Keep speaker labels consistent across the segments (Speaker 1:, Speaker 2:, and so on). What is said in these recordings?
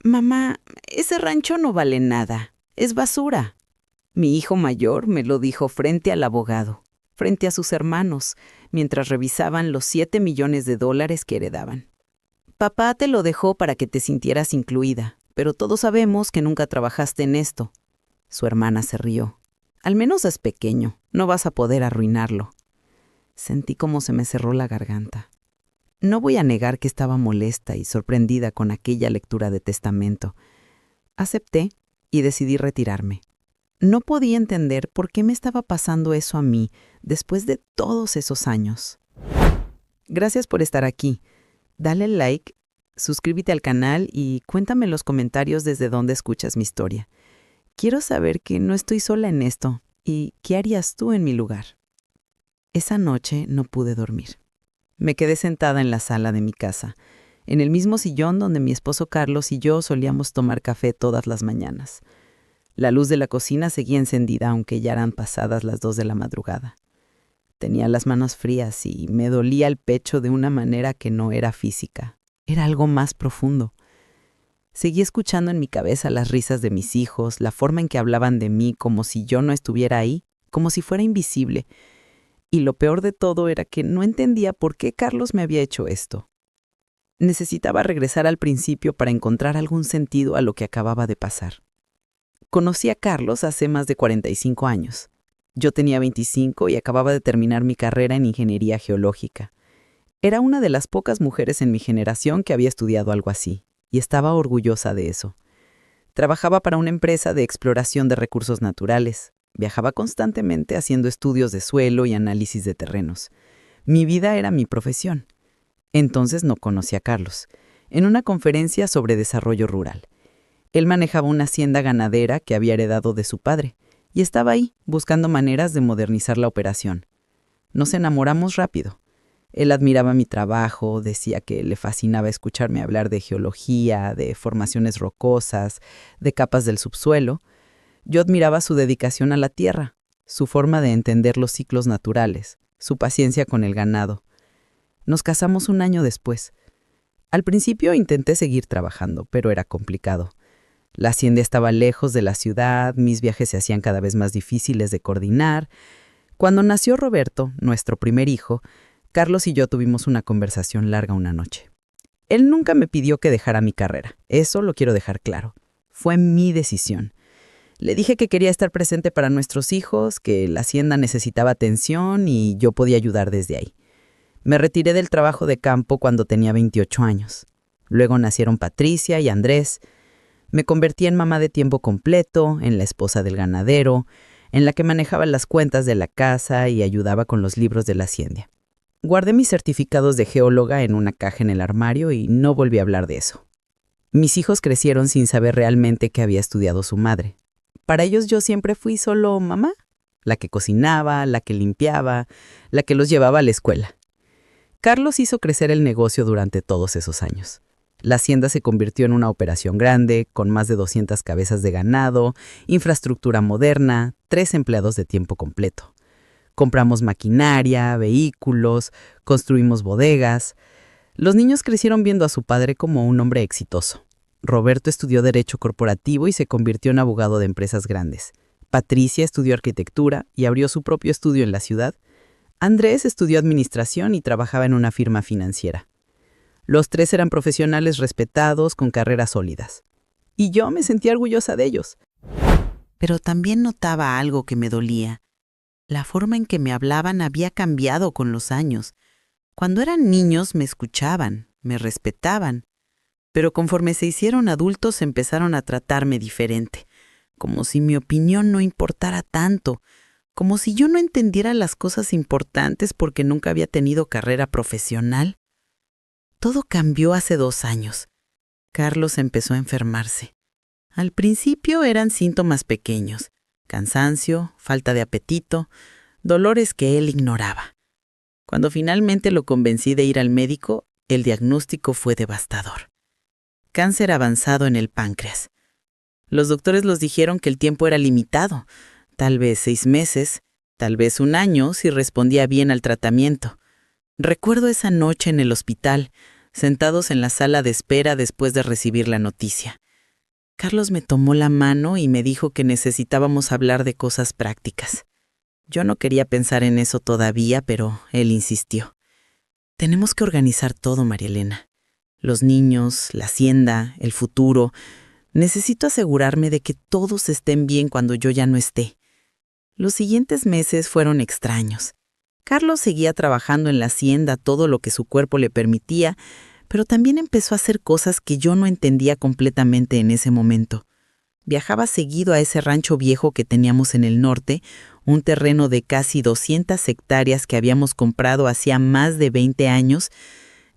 Speaker 1: Mamá, ese rancho no vale nada. Es basura. Mi hijo mayor me lo dijo frente al abogado, frente a sus hermanos, mientras revisaban los $7 millones que heredaban. Papá te lo dejó para que te sintieras incluida, pero todos sabemos que nunca trabajaste en esto. Su hermana se rió. Al menos es pequeño, no vas a poder arruinarlo. Sentí cómo se me cerró la garganta. No voy a negar que estaba molesta y sorprendida con aquella lectura de testamento. Acepté y decidí retirarme. No podía entender por qué me estaba pasando eso a mí después de todos esos años. Gracias por estar aquí. Dale like, suscríbete al canal y cuéntame en los comentarios desde dónde escuchas mi historia. Quiero saber que no estoy sola en esto y qué harías tú en mi lugar. Esa noche no pude dormir. Me quedé sentada en la sala de mi casa, en el mismo sillón donde mi esposo Carlos y yo solíamos tomar café todas las mañanas. La luz de la cocina seguía encendida, aunque ya eran pasadas las 2 de la madrugada. Tenía las manos frías y me dolía el pecho de una manera que no era física. Era algo más profundo. Seguí escuchando en mi cabeza las risas de mis hijos, la forma en que hablaban de mí como si yo no estuviera ahí, como si fuera invisible. Y lo peor de todo era que no entendía por qué Carlos me había hecho esto. Necesitaba regresar al principio para encontrar algún sentido a lo que acababa de pasar. Conocí a Carlos hace más de 45 años. Yo tenía 25 y acababa de terminar mi carrera en ingeniería geológica. Era una de las pocas mujeres en mi generación que había estudiado algo así, y estaba orgullosa de eso. Trabajaba para una empresa de exploración de recursos naturales. Viajaba constantemente haciendo estudios de suelo y análisis de terrenos. Mi vida era mi profesión. Entonces no conocí a Carlos, en una conferencia sobre desarrollo rural. Él manejaba una hacienda ganadera que había heredado de su padre y estaba ahí buscando maneras de modernizar la operación. Nos enamoramos rápido. Él admiraba mi trabajo, decía que le fascinaba escucharme hablar de geología, de formaciones rocosas, de capas del subsuelo. Yo admiraba su dedicación a la tierra, su forma de entender los ciclos naturales, su paciencia con el ganado. Nos casamos un año después. Al principio intenté seguir trabajando, pero era complicado. La hacienda estaba lejos de la ciudad, mis viajes se hacían cada vez más difíciles de coordinar. Cuando nació Roberto, nuestro primer hijo, Carlos y yo tuvimos una conversación larga una noche. Él nunca me pidió que dejara mi carrera, eso lo quiero dejar claro. Fue mi decisión. Le dije que quería estar presente para nuestros hijos, que la hacienda necesitaba atención y yo podía ayudar desde ahí. Me retiré del trabajo de campo cuando tenía 28 años. Luego nacieron Patricia y Andrés. Me convertí en mamá de tiempo completo, en la esposa del ganadero, en la que manejaba las cuentas de la casa y ayudaba con los libros de la hacienda. Guardé mis certificados de geóloga en una caja en el armario y no volví a hablar de eso. Mis hijos crecieron sin saber realmente qué había estudiado su madre. Para ellos yo siempre fui solo mamá, la que cocinaba, la que limpiaba, la que los llevaba a la escuela. Carlos hizo crecer el negocio durante todos esos años. La hacienda se convirtió en una operación grande, con más de 200 cabezas de ganado, infraestructura moderna, 3 empleados de tiempo completo. Compramos maquinaria, vehículos, construimos bodegas. Los niños crecieron viendo a su padre como un hombre exitoso. Roberto estudió Derecho Corporativo y se convirtió en abogado de empresas grandes. Patricia estudió Arquitectura y abrió su propio estudio en la ciudad. Andrés estudió Administración y trabajaba en una firma financiera. Los 3 eran profesionales respetados, con carreras sólidas. Y yo me sentía orgullosa de ellos. Pero también notaba algo que me dolía. La forma en que me hablaban había cambiado con los años. Cuando eran niños me escuchaban, me respetaban. Pero conforme se hicieron adultos empezaron a tratarme diferente, como si mi opinión no importara tanto, como si yo no entendiera las cosas importantes porque nunca había tenido carrera profesional. Todo cambió hace 2 años. Carlos empezó a enfermarse. Al principio eran síntomas pequeños, cansancio, falta de apetito, dolores que él ignoraba. Cuando finalmente lo convencí de ir al médico, el diagnóstico fue devastador. Cáncer avanzado en el páncreas. Los doctores nos dijeron que el tiempo era limitado, tal vez 6 meses, tal vez 1 año si respondía bien al tratamiento. Recuerdo esa noche en el hospital, sentados en la sala de espera después de recibir la noticia. Carlos me tomó la mano y me dijo que necesitábamos hablar de cosas prácticas. Yo no quería pensar en eso todavía, pero él insistió. Tenemos que organizar todo, María Elena. Los niños, la hacienda, el futuro. Necesito asegurarme de que todos estén bien cuando yo ya no esté. Los siguientes meses fueron extraños. Carlos seguía trabajando en la hacienda todo lo que su cuerpo le permitía, pero también empezó a hacer cosas que yo no entendía completamente en ese momento. Viajaba seguido a ese rancho viejo que teníamos en el norte, un terreno de casi 200 hectáreas que habíamos comprado hacía más de 20 años.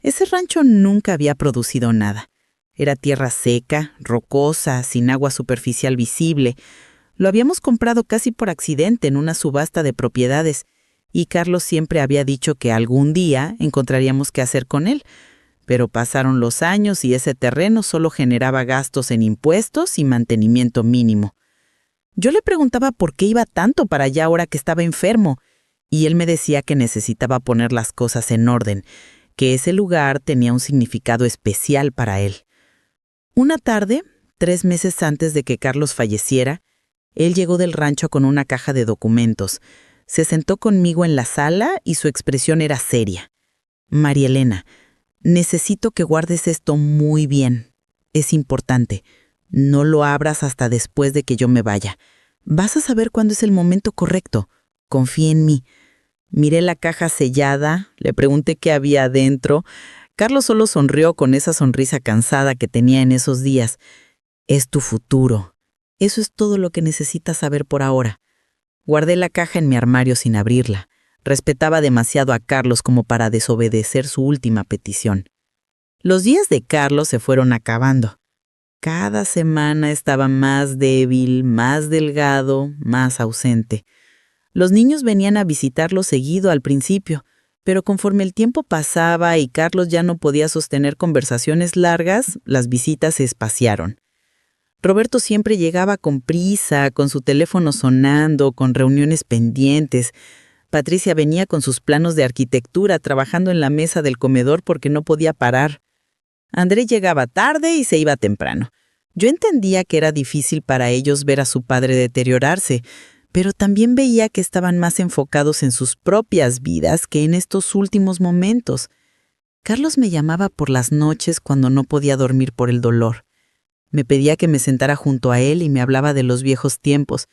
Speaker 1: Ese rancho nunca había producido nada. Era tierra seca, rocosa, sin agua superficial visible. Lo habíamos comprado casi por accidente en una subasta de propiedades, y Carlos siempre había dicho que algún día encontraríamos qué hacer con él. Pero pasaron los años y ese terreno solo generaba gastos en impuestos y mantenimiento mínimo. Yo le preguntaba por qué iba tanto para allá ahora que estaba enfermo, y él me decía que necesitaba poner las cosas en orden, que ese lugar tenía un significado especial para él. Una tarde, 3 meses antes de que Carlos falleciera, él llegó del rancho con una caja de documentos. Se sentó conmigo en la sala y su expresión era seria. María Elena, necesito que guardes esto muy bien. Es importante. No lo abras hasta después de que yo me vaya. Vas a saber cuándo es el momento correcto. Confía en mí. Miré la caja sellada, le pregunté qué había adentro. Carlos solo sonrió con esa sonrisa cansada que tenía en esos días. Es tu futuro. Eso es todo lo que necesitas saber por ahora. Guardé la caja en mi armario sin abrirla. Respetaba demasiado a Carlos como para desobedecer su última petición. Los días de Carlos se fueron acabando. Cada semana estaba más débil, más delgado, más ausente. Los niños venían a visitarlo seguido al principio, pero conforme el tiempo pasaba y Carlos ya no podía sostener conversaciones largas, las visitas se espaciaron. Roberto siempre llegaba con prisa, con su teléfono sonando, con reuniones pendientes. Patricia venía con sus planos de arquitectura trabajando en la mesa del comedor porque no podía parar. André llegaba tarde y se iba temprano. Yo entendía que era difícil para ellos ver a su padre deteriorarse, pero también veía que estaban más enfocados en sus propias vidas que en estos últimos momentos. Carlos me llamaba por las noches cuando no podía dormir por el dolor. Me pedía que me sentara junto a él y me hablaba de los viejos tiempos,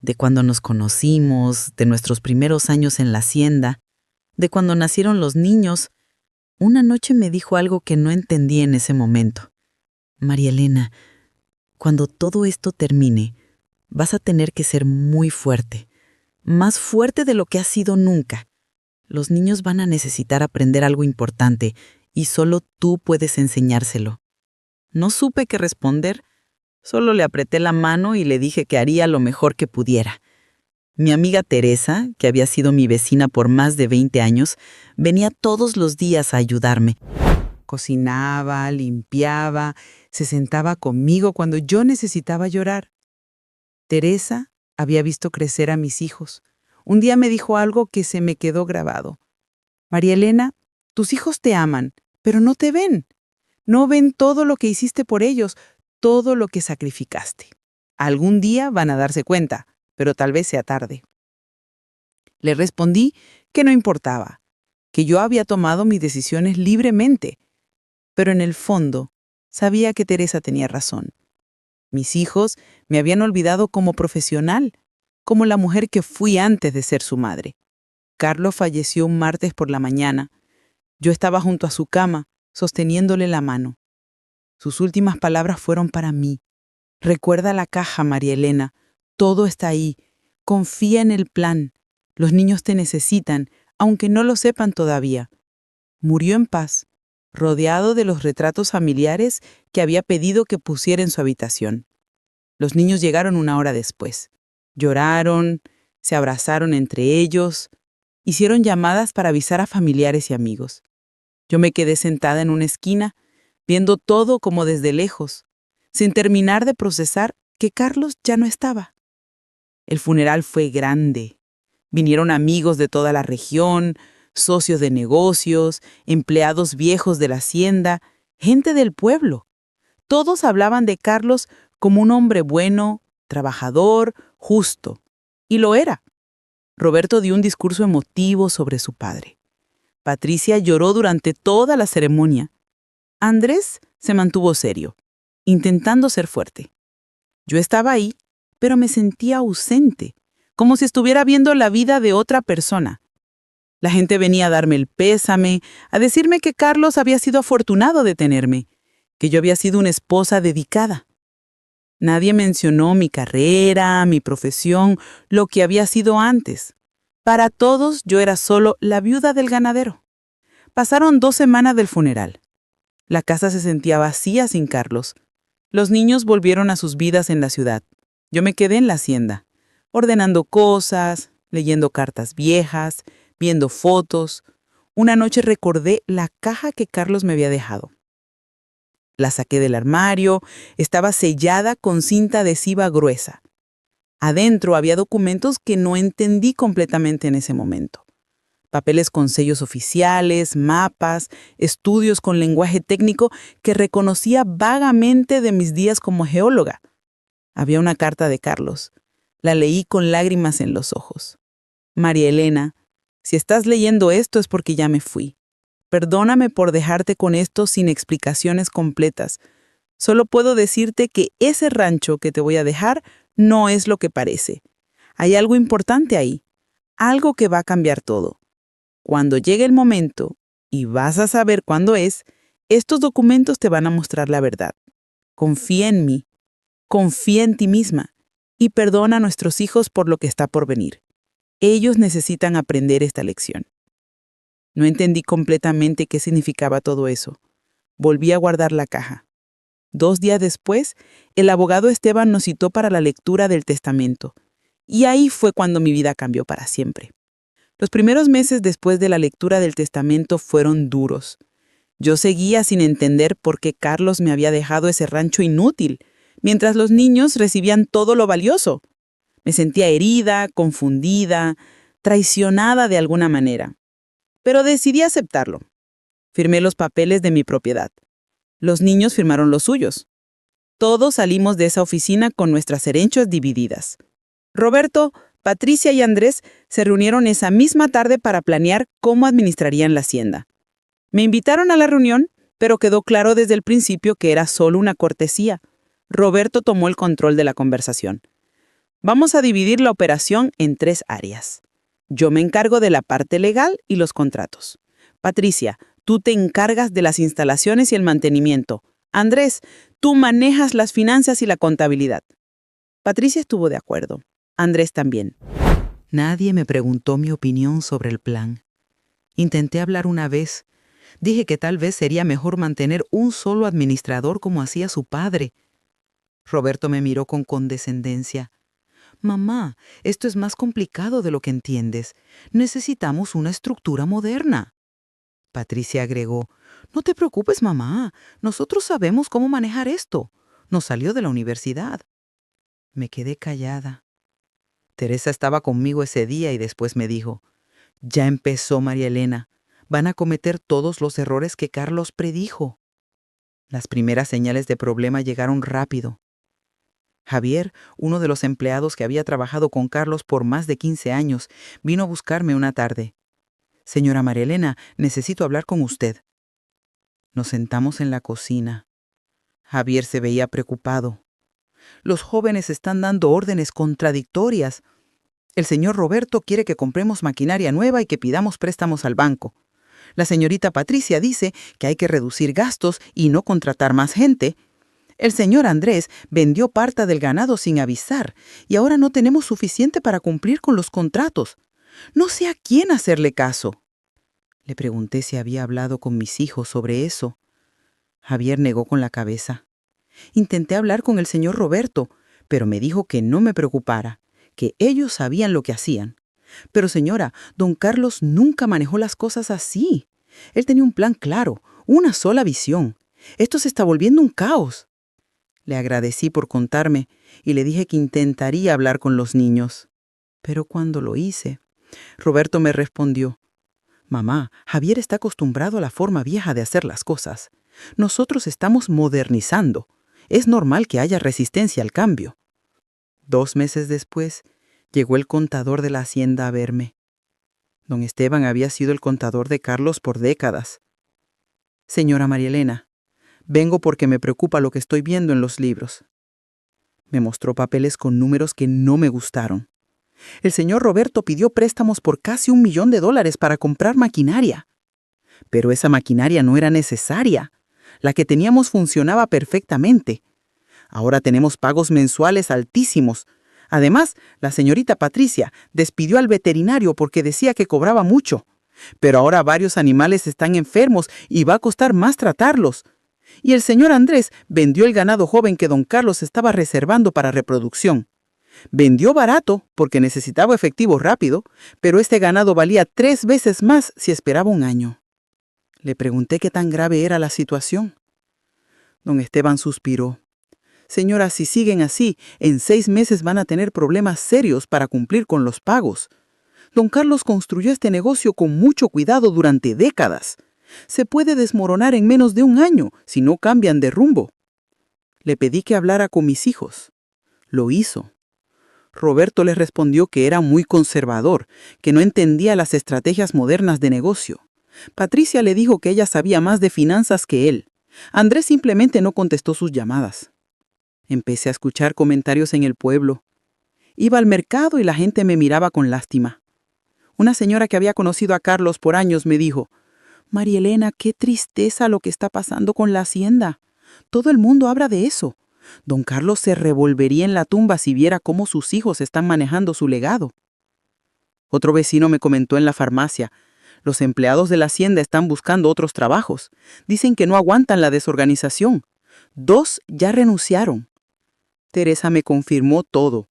Speaker 1: de cuando nos conocimos, de nuestros primeros años en la hacienda, de cuando nacieron los niños. Una noche me dijo algo que no entendí en ese momento. María Elena, cuando todo esto termine, vas a tener que ser muy fuerte, más fuerte de lo que has sido nunca. Los niños van a necesitar aprender algo importante y solo tú puedes enseñárselo. No supe qué responder, solo le apreté la mano y le dije que haría lo mejor que pudiera. Mi amiga Teresa, que había sido mi vecina por más de 20 años, venía todos los días a ayudarme. Cocinaba, limpiaba, se sentaba conmigo cuando yo necesitaba llorar. Teresa había visto crecer a mis hijos. Un día me dijo algo que se me quedó grabado. María Elena, tus hijos te aman, pero no te ven. No ven todo lo que hiciste por ellos, todo lo que sacrificaste. Algún día van a darse cuenta, pero tal vez sea tarde. Le respondí que no importaba, que yo había tomado mis decisiones libremente, pero en el fondo sabía que Teresa tenía razón. Mis hijos me habían olvidado como profesional, como la mujer que fui antes de ser su madre. Carlos falleció un martes por la mañana. Yo estaba junto a su cama, sosteniéndole la mano. Sus últimas palabras fueron para mí. Recuerda la caja, María Elena. Todo está ahí. Confía en el plan. Los niños te necesitan, aunque no lo sepan todavía. Murió en paz, rodeado de los retratos familiares que había pedido que pusiera en su habitación. Los niños llegaron 1 hora después. Lloraron, se abrazaron entre ellos, hicieron llamadas para avisar a familiares y amigos. Yo me quedé sentada en una esquina, viendo todo como desde lejos, sin terminar de procesar que Carlos ya no estaba. El funeral fue grande. Vinieron amigos de toda la región, socios de negocios, empleados viejos de la hacienda, gente del pueblo. Todos hablaban de Carlos
Speaker 2: como un hombre bueno, trabajador, justo. Y lo era. Roberto dio un discurso emotivo sobre su padre. Patricia lloró durante toda la ceremonia. Andrés se mantuvo serio, intentando ser fuerte. Yo estaba ahí, pero me sentía ausente, como si estuviera viendo la vida de otra persona. La gente venía a darme el pésame, a decirme que Carlos había sido afortunado de tenerme, que yo había sido una esposa dedicada. Nadie mencionó mi carrera, mi profesión, lo que había sido antes. Para todos yo era solo la viuda del ganadero. Pasaron 2 semanas del funeral. La casa se sentía vacía sin Carlos. Los niños volvieron a sus vidas en la ciudad. Yo me quedé en la hacienda, ordenando cosas, leyendo cartas viejas, viendo fotos. Una noche recordé la caja que Carlos me había dejado. La saqué del armario, estaba sellada con cinta adhesiva gruesa. Adentro había documentos que no entendí completamente en ese momento. Papeles con sellos oficiales, mapas, estudios con lenguaje técnico que reconocía vagamente de mis días como geóloga. Había una carta de Carlos. La leí con lágrimas en los ojos. María Elena, si estás leyendo esto es porque ya me fui. Perdóname por dejarte con esto sin explicaciones completas. Solo puedo decirte que ese rancho que te voy a dejar no es lo que parece. Hay algo importante ahí, algo que va a cambiar todo. Cuando llegue el momento, y vas a saber cuándo es, estos documentos te van a mostrar la verdad. Confía en mí, confía en ti misma, y perdona a nuestros hijos por lo que está por venir. Ellos necesitan aprender esta lección. No entendí completamente qué significaba todo eso. Volví a guardar la caja. 2 días después, el abogado Esteban nos citó para la lectura del testamento. Y ahí fue cuando mi vida cambió para siempre. Los primeros meses después de la lectura del testamento fueron duros. Yo seguía sin entender por qué Carlos me había dejado ese rancho inútil, mientras los niños recibían todo lo valioso. Me sentía herida, confundida, traicionada de alguna manera. Pero decidí aceptarlo. Firmé los papeles de mi propiedad. Los niños firmaron los suyos. Todos salimos de esa oficina con nuestras herencias divididas. Roberto, Patricia y Andrés se reunieron esa misma tarde para planear cómo administrarían la hacienda. Me invitaron a la reunión, pero quedó claro desde el principio que era solo una cortesía. Roberto tomó el control de la conversación. Vamos a dividir la operación en 3 áreas. Yo me encargo de la parte legal y los contratos. Patricia, tú te encargas de las instalaciones y el mantenimiento. Andrés, tú manejas las finanzas y la contabilidad. Patricia estuvo de acuerdo. Andrés también. Nadie me preguntó mi opinión sobre el plan. Intenté hablar una vez. Dije que tal vez sería mejor mantener un solo administrador como hacía su padre. Roberto me miró con condescendencia. Mamá, esto es más complicado de lo que entiendes. Necesitamos una estructura moderna. Patricia agregó, no te preocupes, mamá. Nosotros sabemos cómo manejar esto. Nos salió de la universidad. Me quedé callada. Teresa estaba conmigo ese día y después me dijo, ya empezó María Elena. Van a cometer todos los errores que Carlos predijo. Las primeras señales de problema llegaron rápido. Javier, uno de los empleados que había trabajado con Carlos por más de 15 años, vino a buscarme una tarde. Señora María Elena, necesito hablar con usted. Nos sentamos en la cocina. Javier se veía preocupado. Los jóvenes están dando órdenes contradictorias. El señor Roberto quiere que compremos maquinaria nueva y que pidamos préstamos al banco. La señorita Patricia dice que hay que reducir gastos y no contratar más gente. El señor Andrés vendió parte del ganado sin avisar y ahora no tenemos suficiente para cumplir con los contratos. No sé a quién hacerle caso. Le pregunté si había hablado con mis hijos sobre eso. Javier negó con la cabeza. Intenté hablar con el señor Roberto, pero me dijo que no me preocupara, que ellos sabían lo que hacían. Pero señora, don Carlos nunca manejó las cosas así. Él tenía un plan claro, una sola visión. Esto se está volviendo un caos. Le agradecí por contarme y le dije que intentaría hablar con los niños. Pero cuando lo hice, Roberto me respondió, mamá, Javier está acostumbrado a la forma vieja de hacer las cosas. Nosotros estamos modernizando. Es normal que haya resistencia al cambio. 2 meses después, llegó el contador de la hacienda a verme. Don Esteban había sido el contador de Carlos por décadas. Señora María Elena, vengo porque me preocupa lo que estoy viendo en los libros. Me mostró papeles con números que no me gustaron. El señor Roberto pidió préstamos por casi $1 millón para comprar maquinaria. Pero esa maquinaria no era necesaria. La que teníamos funcionaba perfectamente. Ahora tenemos pagos mensuales altísimos. Además, la señorita Patricia despidió al veterinario porque decía que cobraba mucho. Pero ahora varios animales están enfermos y va a costar más tratarlos. Y el señor Andrés vendió el ganado joven que don Carlos estaba reservando para reproducción. Vendió barato porque necesitaba efectivo rápido, pero este ganado valía 3 veces más si esperaba un año. Le pregunté qué tan grave era la situación. Don Esteban suspiró. Señora, si siguen así, en 6 meses van a tener problemas serios para cumplir con los pagos. Don Carlos construyó este negocio con mucho cuidado durante décadas. Se puede desmoronar en menos de un año si no cambian de rumbo. Le pedí que hablara con mis hijos. Lo hizo. Roberto le respondió que era muy conservador, que no entendía las estrategias modernas de negocio. Patricia le dijo que ella sabía más de finanzas que él. Andrés simplemente no contestó sus llamadas. Empecé a escuchar comentarios en el pueblo. Iba al mercado y la gente me miraba con lástima. Una señora que había conocido a Carlos por años me dijo: María Elena, qué tristeza lo que está pasando con la hacienda. Todo el mundo habla de eso. Don Carlos se revolvería en la tumba si viera cómo sus hijos están manejando su legado. Otro vecino me comentó en la farmacia: los empleados de la hacienda están buscando otros trabajos. Dicen que no aguantan la desorganización. 2 ya renunciaron. Teresa me confirmó todo.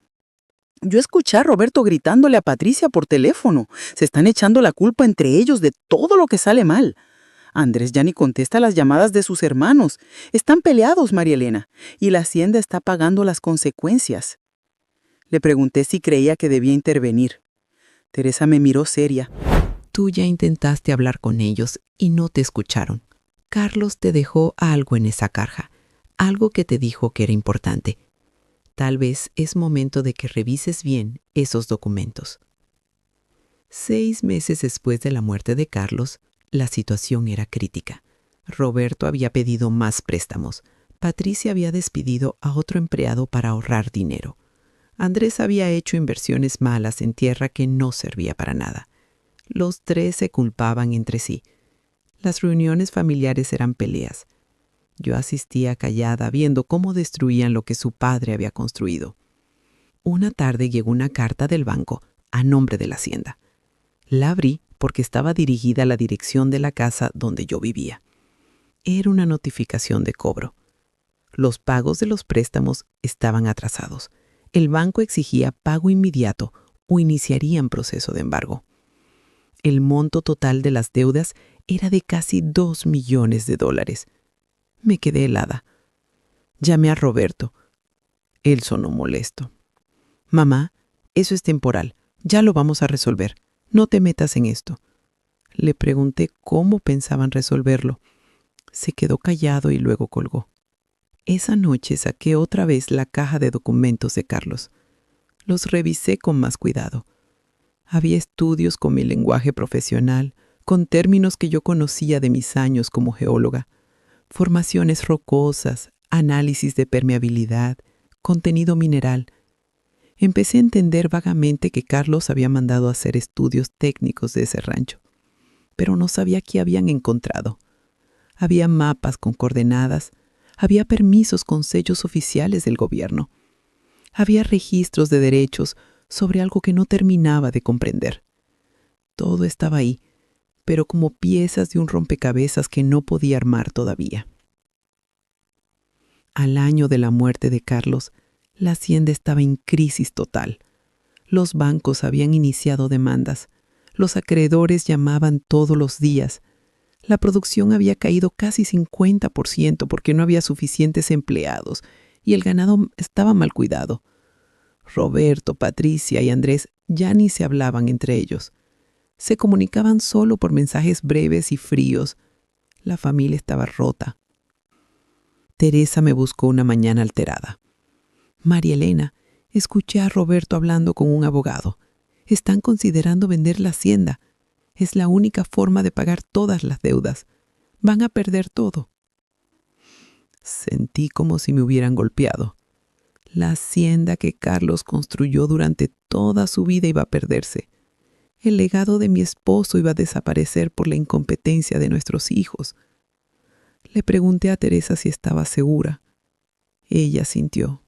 Speaker 2: Yo escuché a Roberto gritándole a Patricia por teléfono. Se están echando la culpa entre ellos de todo lo que sale mal. Andrés ya ni contesta las llamadas de sus hermanos. Están peleados, María Elena, y la hacienda está pagando las consecuencias. Le pregunté si creía que debía intervenir. Teresa me miró seria.
Speaker 3: Tú ya intentaste hablar con ellos y no te escucharon. Carlos te dejó algo en esa caja, algo que te dijo que era importante. Tal vez es momento de que revises bien esos documentos. 6 meses después de la muerte de Carlos, la situación era crítica. Roberto había pedido más préstamos. Patricia había despedido a otro empleado para ahorrar dinero. Andrés había hecho inversiones malas en tierra que no servía para nada. Los 3 se culpaban entre sí. Las reuniones familiares eran peleas. Yo asistía callada viendo cómo destruían lo que su padre había construido. Una tarde llegó una carta del banco a nombre de la hacienda. La abrí porque estaba dirigida a la dirección de la casa donde yo vivía. Era una notificación de cobro. Los pagos de los préstamos estaban atrasados. El banco exigía pago inmediato o iniciarían proceso de embargo. El monto total de las deudas era de casi $2 millones. Me quedé helada. Llamé a Roberto. Él sonó molesto. Mamá, eso es temporal. Ya lo vamos a resolver. No te metas en esto. Le pregunté cómo pensaban resolverlo. Se quedó callado y luego colgó. Esa noche saqué otra vez la caja de documentos de Carlos. Los revisé con más cuidado. Había estudios con mi lenguaje profesional, con términos que yo conocía de mis años como geóloga. Formaciones rocosas, análisis de permeabilidad, contenido mineral. Empecé a entender vagamente que Carlos había mandado a hacer estudios técnicos de ese rancho, pero no sabía qué habían encontrado. Había mapas con coordenadas, había permisos con sellos oficiales del gobierno. Había registros de derechos sobre algo que no terminaba de comprender. Todo estaba ahí, pero como piezas de un rompecabezas que no podía armar todavía. Al año de la muerte de Carlos, la hacienda estaba en crisis total. Los bancos habían iniciado demandas. Los acreedores llamaban todos los días. La producción había caído casi 50% porque no había suficientes empleados y el ganado estaba mal cuidado. Roberto, Patricia y Andrés ya ni se hablaban entre ellos. Se comunicaban solo por mensajes breves y fríos. La familia estaba rota. Teresa me buscó una mañana alterada. María Elena, escuché a Roberto hablando con un abogado. Están considerando vender la hacienda. Es la única forma de pagar todas las deudas. Van a perder todo. Sentí como si me hubieran golpeado. La hacienda que Carlos construyó durante toda su vida iba a perderse. El legado de mi esposo iba a desaparecer por la incompetencia de nuestros hijos. Le pregunté a Teresa si estaba segura. Ella sintió.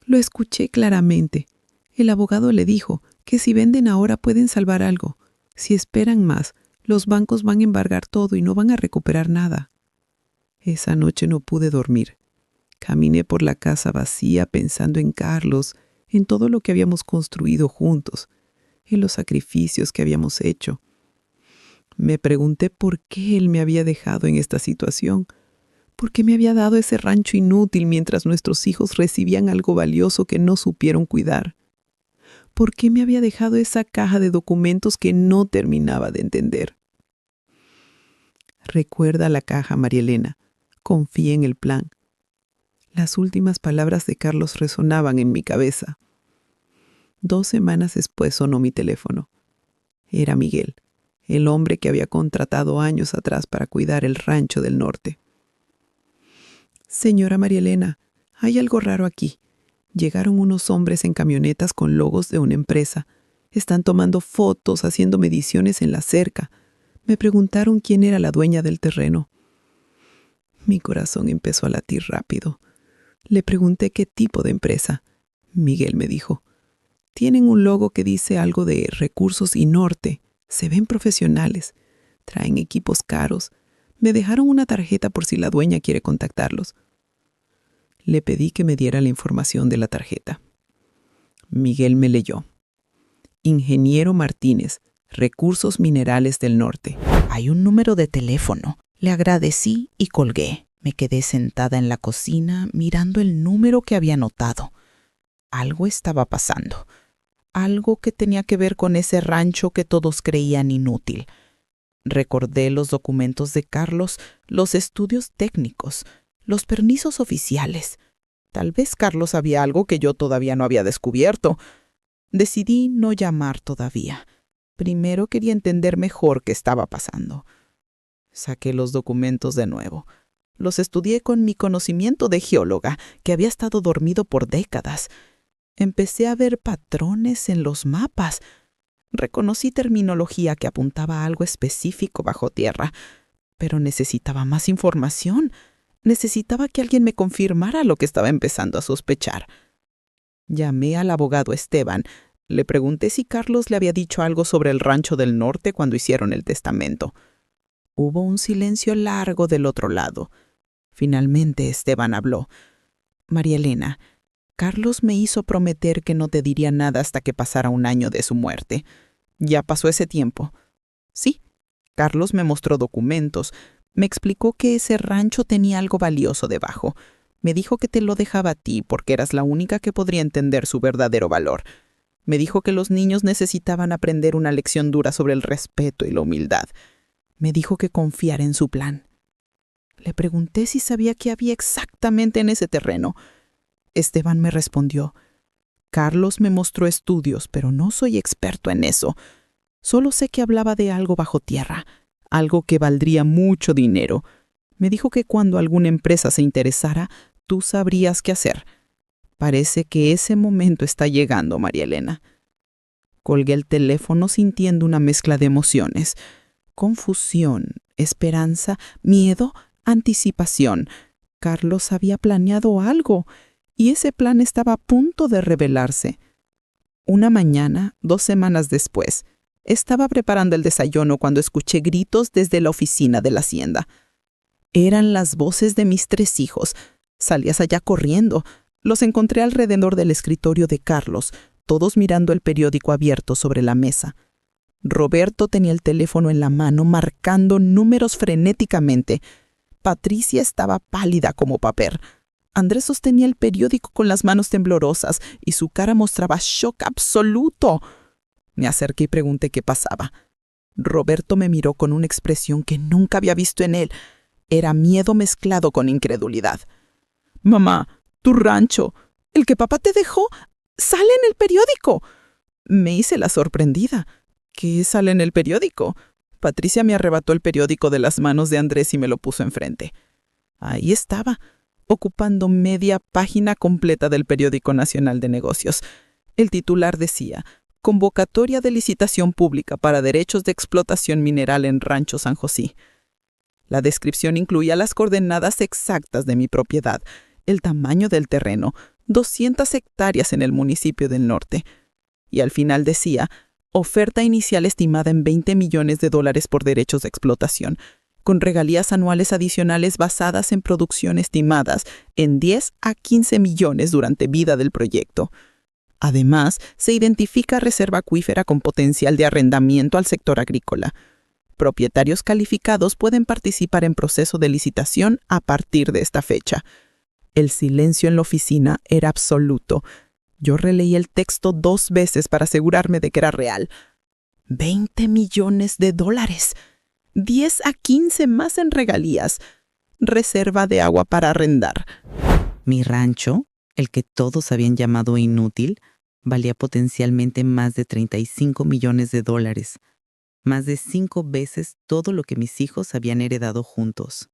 Speaker 3: Lo escuché claramente. El abogado le dijo que si venden ahora pueden salvar algo. Si esperan más, los bancos van a embargar todo y no van a recuperar nada. Esa noche no pude dormir. Caminé por la casa vacía pensando en Carlos, en todo lo que habíamos construido juntos, en los sacrificios que habíamos hecho. Me pregunté por qué él me había dejado en esta situación, por qué me había dado ese rancho inútil mientras nuestros hijos recibían algo valioso que no supieron cuidar. ¿Por qué me había dejado esa caja de documentos que no terminaba de entender? Recuerda la caja, María Elena. Confía en el plan. Las últimas palabras de Carlos resonaban en mi cabeza. 2 semanas después sonó mi teléfono. Era Miguel, el hombre que había contratado años atrás para cuidar el rancho del norte. Señora María Elena, hay algo raro aquí. Llegaron unos hombres en camionetas con logos de una empresa. Están tomando fotos, haciendo mediciones en la cerca. Me preguntaron quién era la dueña del terreno. Mi corazón empezó a latir rápido. Le pregunté qué tipo de empresa. Miguel me dijo, tienen un logo que dice algo de Recursos y Norte. Se ven profesionales. Traen equipos caros. Me dejaron una tarjeta por si la dueña quiere contactarlos. Le pedí que me diera la información de la tarjeta. Miguel me leyó. Ingeniero Martínez, Recursos Minerales del Norte.
Speaker 4: Hay un número de teléfono. Le agradecí y colgué. Me quedé sentada en la cocina mirando el número que había anotado. Algo estaba pasando. Algo que tenía que ver con ese rancho que todos creían inútil. Recordé los documentos de Carlos, los estudios técnicos, los permisos oficiales. Tal vez Carlos sabía algo que yo todavía no había descubierto. Decidí no llamar todavía. Primero quería entender mejor qué estaba pasando. Saqué los documentos de nuevo. Los estudié con mi conocimiento de geóloga, que había estado dormido por décadas. Empecé a ver patrones en los mapas. Reconocí terminología que apuntaba a algo específico bajo tierra, pero necesitaba más información. Necesitaba que alguien me confirmara lo que estaba empezando a sospechar. Llamé al abogado Esteban. Le pregunté si Carlos le había dicho algo sobre el rancho del norte cuando hicieron el testamento. Hubo un silencio largo del otro lado. Finalmente Esteban habló. María Elena, Carlos me hizo prometer que no te diría nada hasta que pasara 1 año de su muerte. ¿Ya pasó ese tiempo? Sí. Carlos me mostró documentos. Me explicó que ese rancho tenía algo valioso debajo. Me dijo que te lo dejaba a ti porque eras la única que podría entender su verdadero valor. Me dijo que los niños necesitaban aprender una lección dura sobre el respeto y la humildad. Me dijo que confiara en su plan. Le pregunté si sabía qué había exactamente en ese terreno. Esteban me respondió, Carlos me mostró estudios, pero no soy experto en eso. Solo sé que hablaba de algo bajo tierra, algo que valdría mucho dinero. Me dijo que cuando alguna empresa se interesara, tú sabrías qué hacer. Parece que ese momento está llegando, María Elena. Colgué el teléfono sintiendo una mezcla de emociones. Confusión, esperanza, miedo, anticipación. Carlos había planeado algo, y ese plan estaba a punto de revelarse. Una mañana, 2 semanas después, estaba preparando el desayuno cuando escuché gritos desde la oficina de la hacienda. Eran las voces de mis 3 hijos. Salí hacia allá corriendo. Los encontré alrededor del escritorio de Carlos, todos mirando el periódico abierto sobre la mesa. Roberto tenía el teléfono en la mano, marcando números frenéticamente. Patricia estaba pálida como papel. Andrés sostenía el periódico con las manos temblorosas y su cara mostraba shock absoluto. Me acerqué y pregunté qué pasaba. Roberto me miró con una expresión que nunca había visto en él.
Speaker 2: Era miedo mezclado con incredulidad. «Mamá, tu rancho, el que papá te dejó, sale en el periódico». Me hice la sorprendida. ¿Qué sale en el periódico? Patricia me arrebató el periódico de las manos de Andrés y me lo puso enfrente. Ahí estaba, ocupando media página completa del Periódico Nacional de Negocios. El titular decía: «Convocatoria de licitación pública para derechos de explotación mineral en Rancho San José». La descripción incluía las coordenadas exactas de mi propiedad, el tamaño del terreno, 200 hectáreas en el municipio del norte. Y al final decía: «Oferta inicial estimada en $20 millones por derechos de explotación, con regalías anuales adicionales basadas en producción estimadas en 10 a 15 millones durante vida del proyecto». Además, se identifica reserva acuífera con potencial de arrendamiento al sector agrícola. Propietarios calificados pueden participar en proceso de licitación a partir de esta fecha. El silencio en la oficina era absoluto. Yo releí el texto 2 veces para asegurarme de que era real. $20 millones, 10 a 15 más en regalías, reserva de agua para arrendar.
Speaker 1: Mi rancho, el que todos habían llamado inútil, valía potencialmente más de $35 millones, más de 5 veces todo lo que mis hijos habían heredado juntos.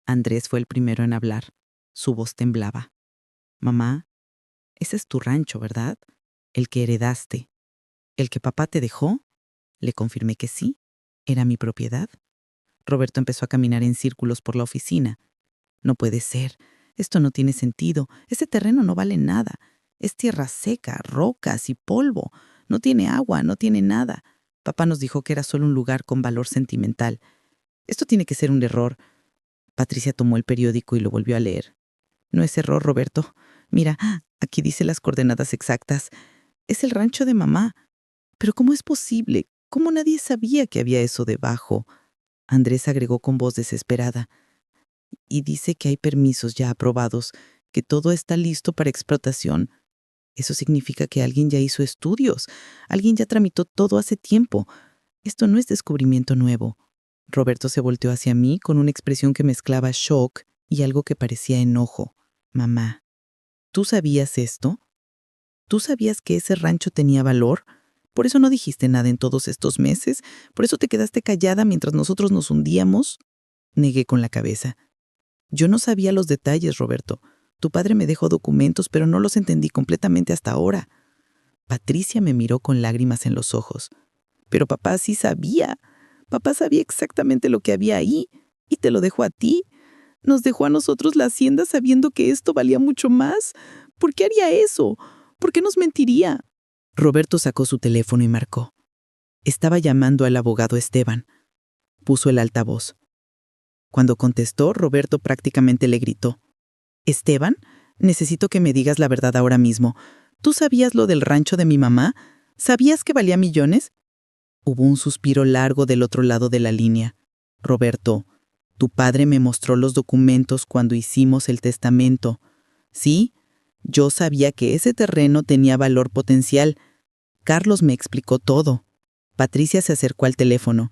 Speaker 1: Andrés fue el primero en hablar. Su voz temblaba. «Mamá, ese es tu rancho, ¿verdad? El que heredaste. ¿El que papá te dejó?» Le confirmé que sí, era mi propiedad. Roberto empezó a caminar en círculos por la oficina. «No puede ser. Esto no tiene sentido. Ese terreno no vale nada. Es tierra seca, rocas y polvo. No tiene agua, no tiene nada. Papá nos dijo que era solo un lugar con valor sentimental. Esto tiene que ser un error». Patricia tomó el periódico y lo volvió a leer. «No es error, Roberto. Mira, aquí dice las coordenadas exactas. Es el rancho de mamá. Pero ¿cómo es posible? ¿Cómo nadie sabía que había eso debajo?». Andrés agregó con voz desesperada. «Y dice que hay permisos ya aprobados, que todo está listo para explotación. Eso significa que alguien ya hizo estudios. Alguien ya tramitó todo hace tiempo. Esto no es descubrimiento nuevo». Roberto se volteó hacia mí con una expresión que mezclaba shock y algo que parecía enojo. «Mamá, ¿tú sabías esto? ¿Tú sabías que ese rancho tenía valor? ¿Por eso no dijiste nada en todos estos meses? ¿Por eso te quedaste callada mientras nosotros nos hundíamos?». Negué con la cabeza. «Yo no sabía los detalles, Roberto. Tu padre me dejó documentos, pero no los entendí completamente hasta ahora». Patricia me miró con lágrimas en los ojos. «Pero papá sí sabía. Papá sabía exactamente lo que había ahí y te lo dejó a ti. Nos dejó a nosotros la hacienda sabiendo que esto valía mucho más. ¿Por qué haría eso? ¿Por qué nos mentiría?». Roberto sacó su teléfono y marcó. Estaba llamando al abogado Esteban. Puso el altavoz. Cuando contestó, Roberto prácticamente le gritó: «Esteban, necesito que me digas la verdad ahora mismo. ¿Tú sabías lo del rancho de mi mamá? ¿Sabías que valía millones?». Hubo un suspiro largo del otro lado de la línea. «Roberto, tu padre me mostró los documentos cuando hicimos el testamento. Sí, yo sabía que ese terreno tenía valor potencial. Carlos me explicó todo». Patricia se acercó al teléfono.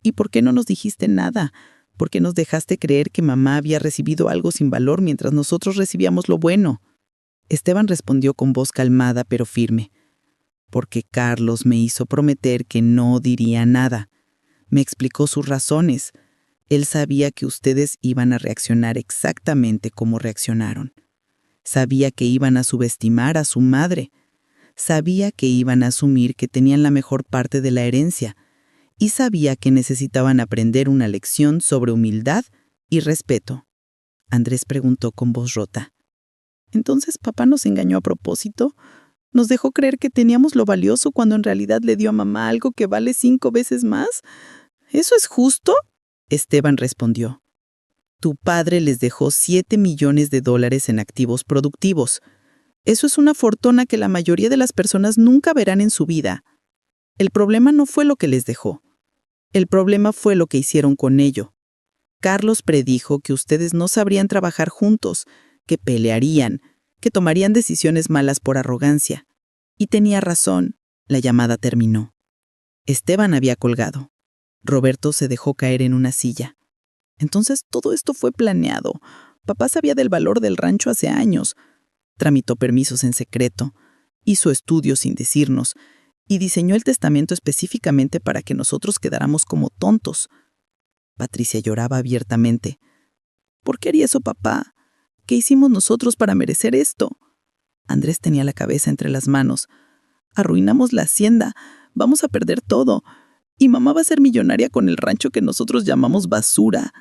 Speaker 1: «¿Y por qué no nos dijiste nada? ¿Por qué nos dejaste creer que mamá había recibido algo sin valor mientras nosotros recibíamos lo bueno?». Esteban respondió con voz calmada pero firme. «Porque Carlos me hizo prometer que no diría nada. Me explicó sus razones. Él sabía que ustedes iban a reaccionar exactamente como reaccionaron. Sabía que iban a subestimar a su madre. Sabía que iban a asumir que tenían la mejor parte de la herencia. Y sabía que necesitaban aprender una lección sobre humildad y respeto». Andrés preguntó con voz rota. «¿Entonces papá nos engañó a propósito? ¿Nos dejó creer que teníamos lo valioso cuando en realidad le dio a mamá algo que vale 5 veces más? ¿Eso es justo?». Esteban respondió. «Tu padre les dejó $7 millones en activos productivos. Eso es una fortuna que la mayoría de las personas nunca verán en su vida. El problema no fue lo que les dejó. El problema fue lo que hicieron con ello. Carlos predijo que ustedes no sabrían trabajar juntos, que pelearían, que tomarían decisiones malas por arrogancia. Y tenía razón». La llamada terminó. Esteban había colgado. Roberto se dejó caer en una silla.
Speaker 2: Entonces todo esto fue planeado. Papá sabía del valor del rancho hace años. Tramitó permisos en secreto, hizo estudios sin decirnos y diseñó el testamento específicamente para que nosotros quedáramos como tontos. Patricia lloraba abiertamente. ¿Por qué haría eso, papá? ¿Qué hicimos nosotros para merecer esto? Andrés tenía la cabeza entre las manos. Arruinamos la hacienda, vamos a perder todo. Y mamá va a ser millonaria con el rancho que nosotros llamamos basura.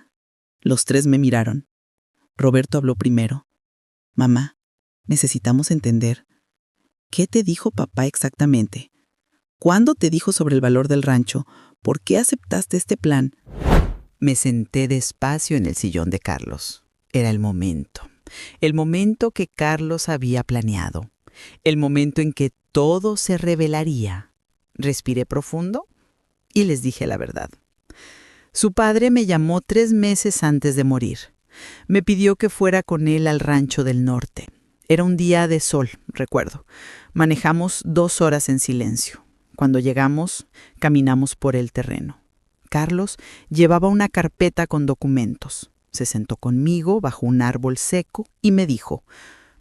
Speaker 2: Los tres me miraron. Roberto habló primero. Mamá, necesitamos entender. ¿Qué te dijo papá exactamente? ¿Cuándo te dijo sobre el valor del rancho? ¿Por qué aceptaste este plan?
Speaker 3: Me senté despacio en el sillón de Carlos. Era el momento que Carlos había planeado, el momento en que todo se revelaría. Respiré profundo y les dije la verdad. Su padre me llamó 3 meses antes de morir. Me pidió que fuera con él al rancho del norte. Era un día de sol, recuerdo. Manejamos 2 horas en silencio. Cuando llegamos, caminamos por el terreno. Carlos llevaba una carpeta con documentos. Se sentó conmigo bajo un árbol seco y me dijo: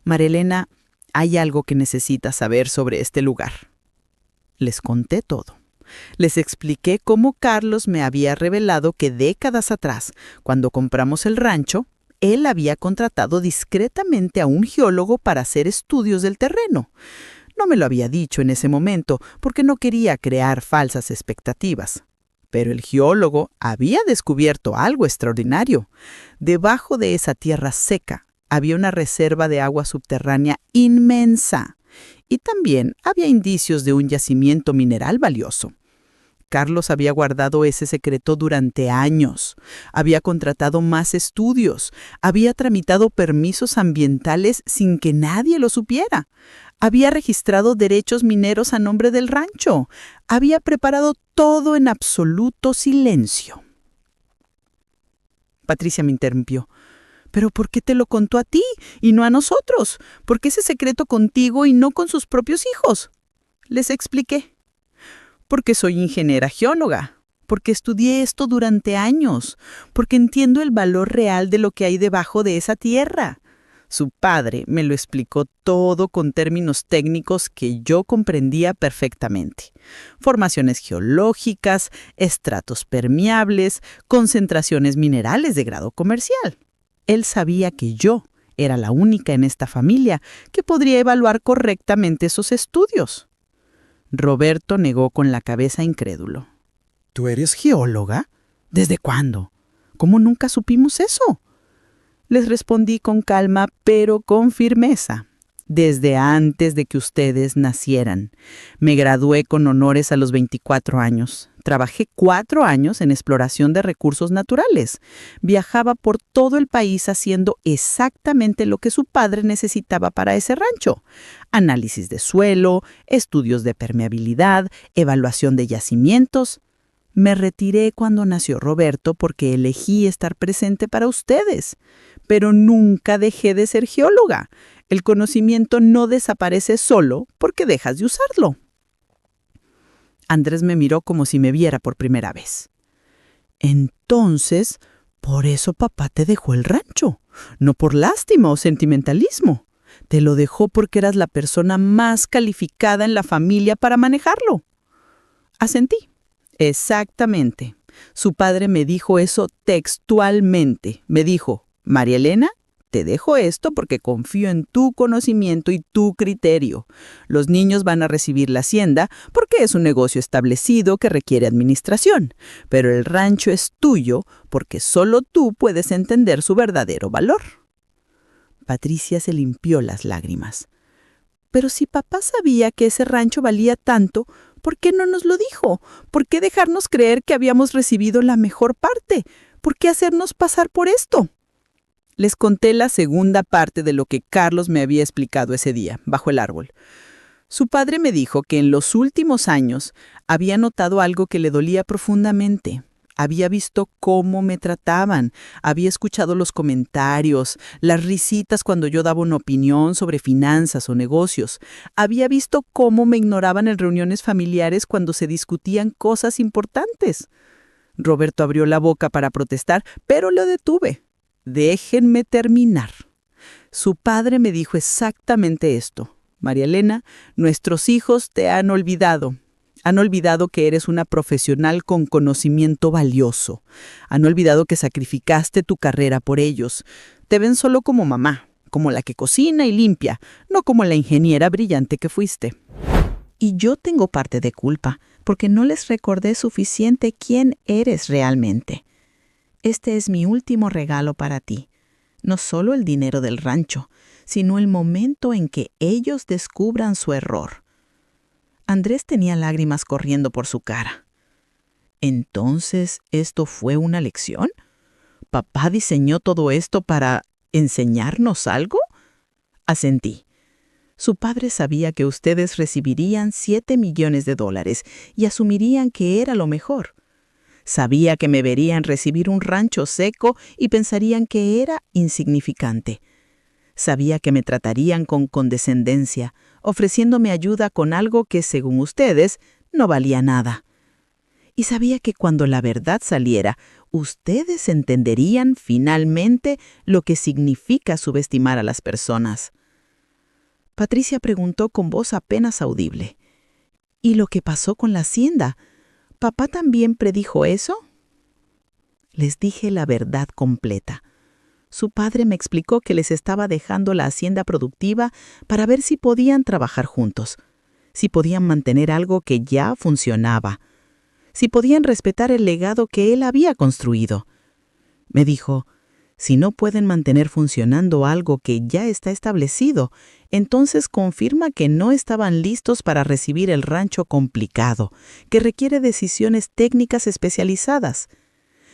Speaker 3: María Elena, hay algo que necesitas saber sobre este lugar. Les conté todo. Les expliqué cómo Carlos me había revelado que décadas atrás, cuando compramos el rancho, él había contratado discretamente a un geólogo para hacer estudios del terreno. No me lo había dicho en ese momento porque no quería crear falsas expectativas. Pero el geólogo había descubierto algo extraordinario. Debajo de esa tierra seca había una reserva de agua subterránea inmensa y también había indicios de un yacimiento mineral valioso. Carlos había guardado ese secreto durante años, había contratado más estudios, había tramitado permisos ambientales sin que nadie lo supiera, había registrado derechos mineros a nombre del rancho, había preparado todo en absoluto silencio. Patricia me interrumpió. ¿Pero por qué te lo contó a ti y no a nosotros? ¿Por qué ese secreto contigo y no con sus propios hijos? Les expliqué. Porque soy ingeniera geóloga, porque estudié esto durante años, porque entiendo el valor real de lo que hay debajo de esa tierra. Su padre me lo explicó todo con términos técnicos que yo comprendía perfectamente. Formaciones geológicas, estratos permeables, concentraciones minerales de grado comercial. Él sabía que yo era la única en esta familia que podría evaluar correctamente esos estudios. Roberto negó con la cabeza incrédulo. ¿Tú eres geóloga? ¿Desde cuándo? ¿Cómo nunca supimos eso? Les respondí con calma, pero con firmeza. Desde antes de que ustedes nacieran. Me gradué con honores a los 24 años. Trabajé 4 años en exploración de recursos naturales. Viajaba por todo el país haciendo exactamente lo que su padre necesitaba para ese rancho. Análisis de suelo, estudios de permeabilidad, evaluación de yacimientos. Me retiré cuando nació Roberto porque elegí estar presente para ustedes. Pero nunca dejé de ser geóloga. El conocimiento no desaparece solo porque dejas de usarlo. Andrés me miró como si me viera por primera vez. Entonces, por eso papá te dejó el rancho. No por lástima o sentimentalismo. Te lo dejó porque eras la persona más calificada en la familia para manejarlo. Asentí. Exactamente. Su padre me dijo eso textualmente. Me dijo: María Elena, te dejo esto porque confío en tu conocimiento y tu criterio. Los niños van a recibir la hacienda porque es un negocio establecido que requiere administración, pero el rancho es tuyo porque solo tú puedes entender su verdadero valor. Patricia se limpió las lágrimas. Pero si papá sabía que ese rancho valía tanto, ¿por qué no nos lo dijo? ¿Por qué dejarnos creer que habíamos recibido la mejor parte? ¿Por qué hacernos pasar por esto? Les conté la segunda parte de lo que Carlos me había explicado ese día, bajo el árbol. Su padre me dijo que en los últimos años había notado algo que le dolía profundamente. Había visto cómo me trataban, había escuchado los comentarios, las risitas cuando yo daba una opinión sobre finanzas o negocios. Había visto cómo me ignoraban en reuniones familiares cuando se discutían cosas importantes.
Speaker 2: Roberto abrió la boca para protestar, pero lo detuve. Déjenme terminar. Su padre me dijo exactamente esto. María Elena, nuestros hijos te han olvidado. Han olvidado que eres una profesional con conocimiento valioso. Han olvidado que sacrificaste tu carrera por ellos. Te ven solo como mamá, como la que cocina y limpia, no como la ingeniera brillante que fuiste.
Speaker 4: Y yo tengo parte de culpa, porque no les recordé suficiente quién eres realmente. Este es mi último regalo para ti. No solo el dinero del rancho, sino el momento en que ellos descubran su error. Andrés tenía lágrimas corriendo por su cara. ¿Entonces esto fue una lección? ¿Papá diseñó todo esto para enseñarnos algo? Asentí. Su padre sabía que ustedes recibirían $7 millones y asumirían que era lo mejor. Sabía que me verían recibir un rancho seco y pensarían que era insignificante. Sabía que me tratarían con condescendencia, ofreciéndome ayuda con algo que, según ustedes, no valía nada. Y sabía que cuando la verdad saliera, ustedes entenderían finalmente lo que significa subestimar a las personas. Patricia preguntó con voz apenas audible. ¿Y lo que pasó con la hacienda? ¿Papá también predijo eso? Les dije la verdad completa. Su padre me explicó que les estaba dejando la hacienda productiva para ver si podían trabajar juntos, si podían mantener algo que ya funcionaba, si podían respetar el legado que él había construido. Me dijo, si no pueden mantener funcionando algo que ya está establecido, entonces confirma que no estaban listos para recibir el rancho complicado, que requiere decisiones técnicas especializadas.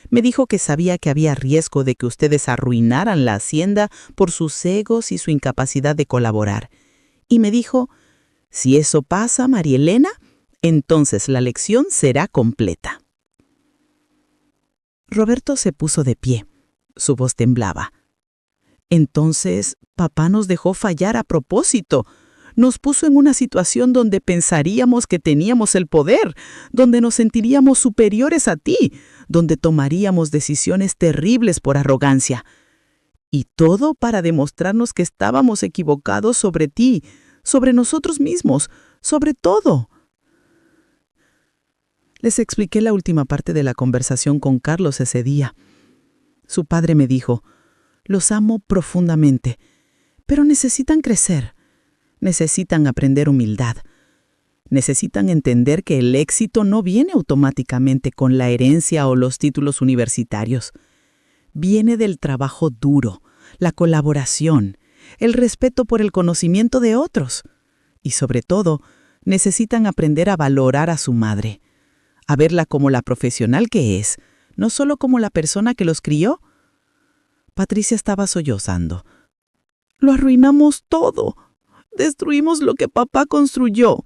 Speaker 4: Me dijo que sabía que había riesgo de que ustedes arruinaran la hacienda por sus egos y su incapacidad de colaborar. Y me dijo, si eso pasa, María Elena, entonces la lección será completa. Roberto se puso de pie. Su voz temblaba. Entonces, papá nos dejó fallar a propósito. Nos puso en una situación donde pensaríamos que teníamos el poder, donde nos sentiríamos superiores a ti, donde tomaríamos decisiones terribles por arrogancia. Y todo para demostrarnos que estábamos equivocados sobre ti, sobre nosotros mismos, sobre todo. Les expliqué la última parte de la conversación con Carlos ese día. Su padre me dijo, los amo profundamente, pero necesitan crecer. Necesitan aprender humildad. Necesitan entender que el éxito no viene automáticamente con la herencia o los títulos universitarios. Viene del trabajo duro, la colaboración, el respeto por el conocimiento de otros. Y sobre todo, necesitan aprender a valorar a su madre, a verla como la profesional que es, no solo como la persona que los crió. Patricia estaba sollozando. Lo arruinamos todo. Destruimos lo que papá construyó.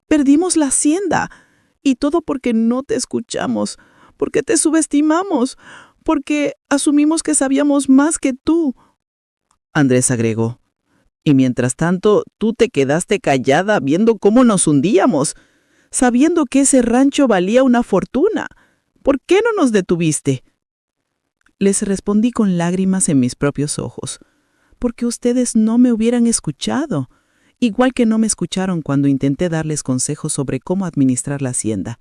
Speaker 4: Perdimos la hacienda. Y todo porque no te escuchamos, porque te subestimamos, porque asumimos que sabíamos más que tú. Andrés agregó. Y mientras tanto, tú te quedaste callada viendo cómo nos hundíamos, sabiendo que ese rancho valía una fortuna. ¿Por qué no nos detuviste? Les respondí con lágrimas en mis propios ojos. Porque ustedes no me hubieran escuchado, igual que no me escucharon cuando intenté darles consejos sobre cómo administrar la hacienda.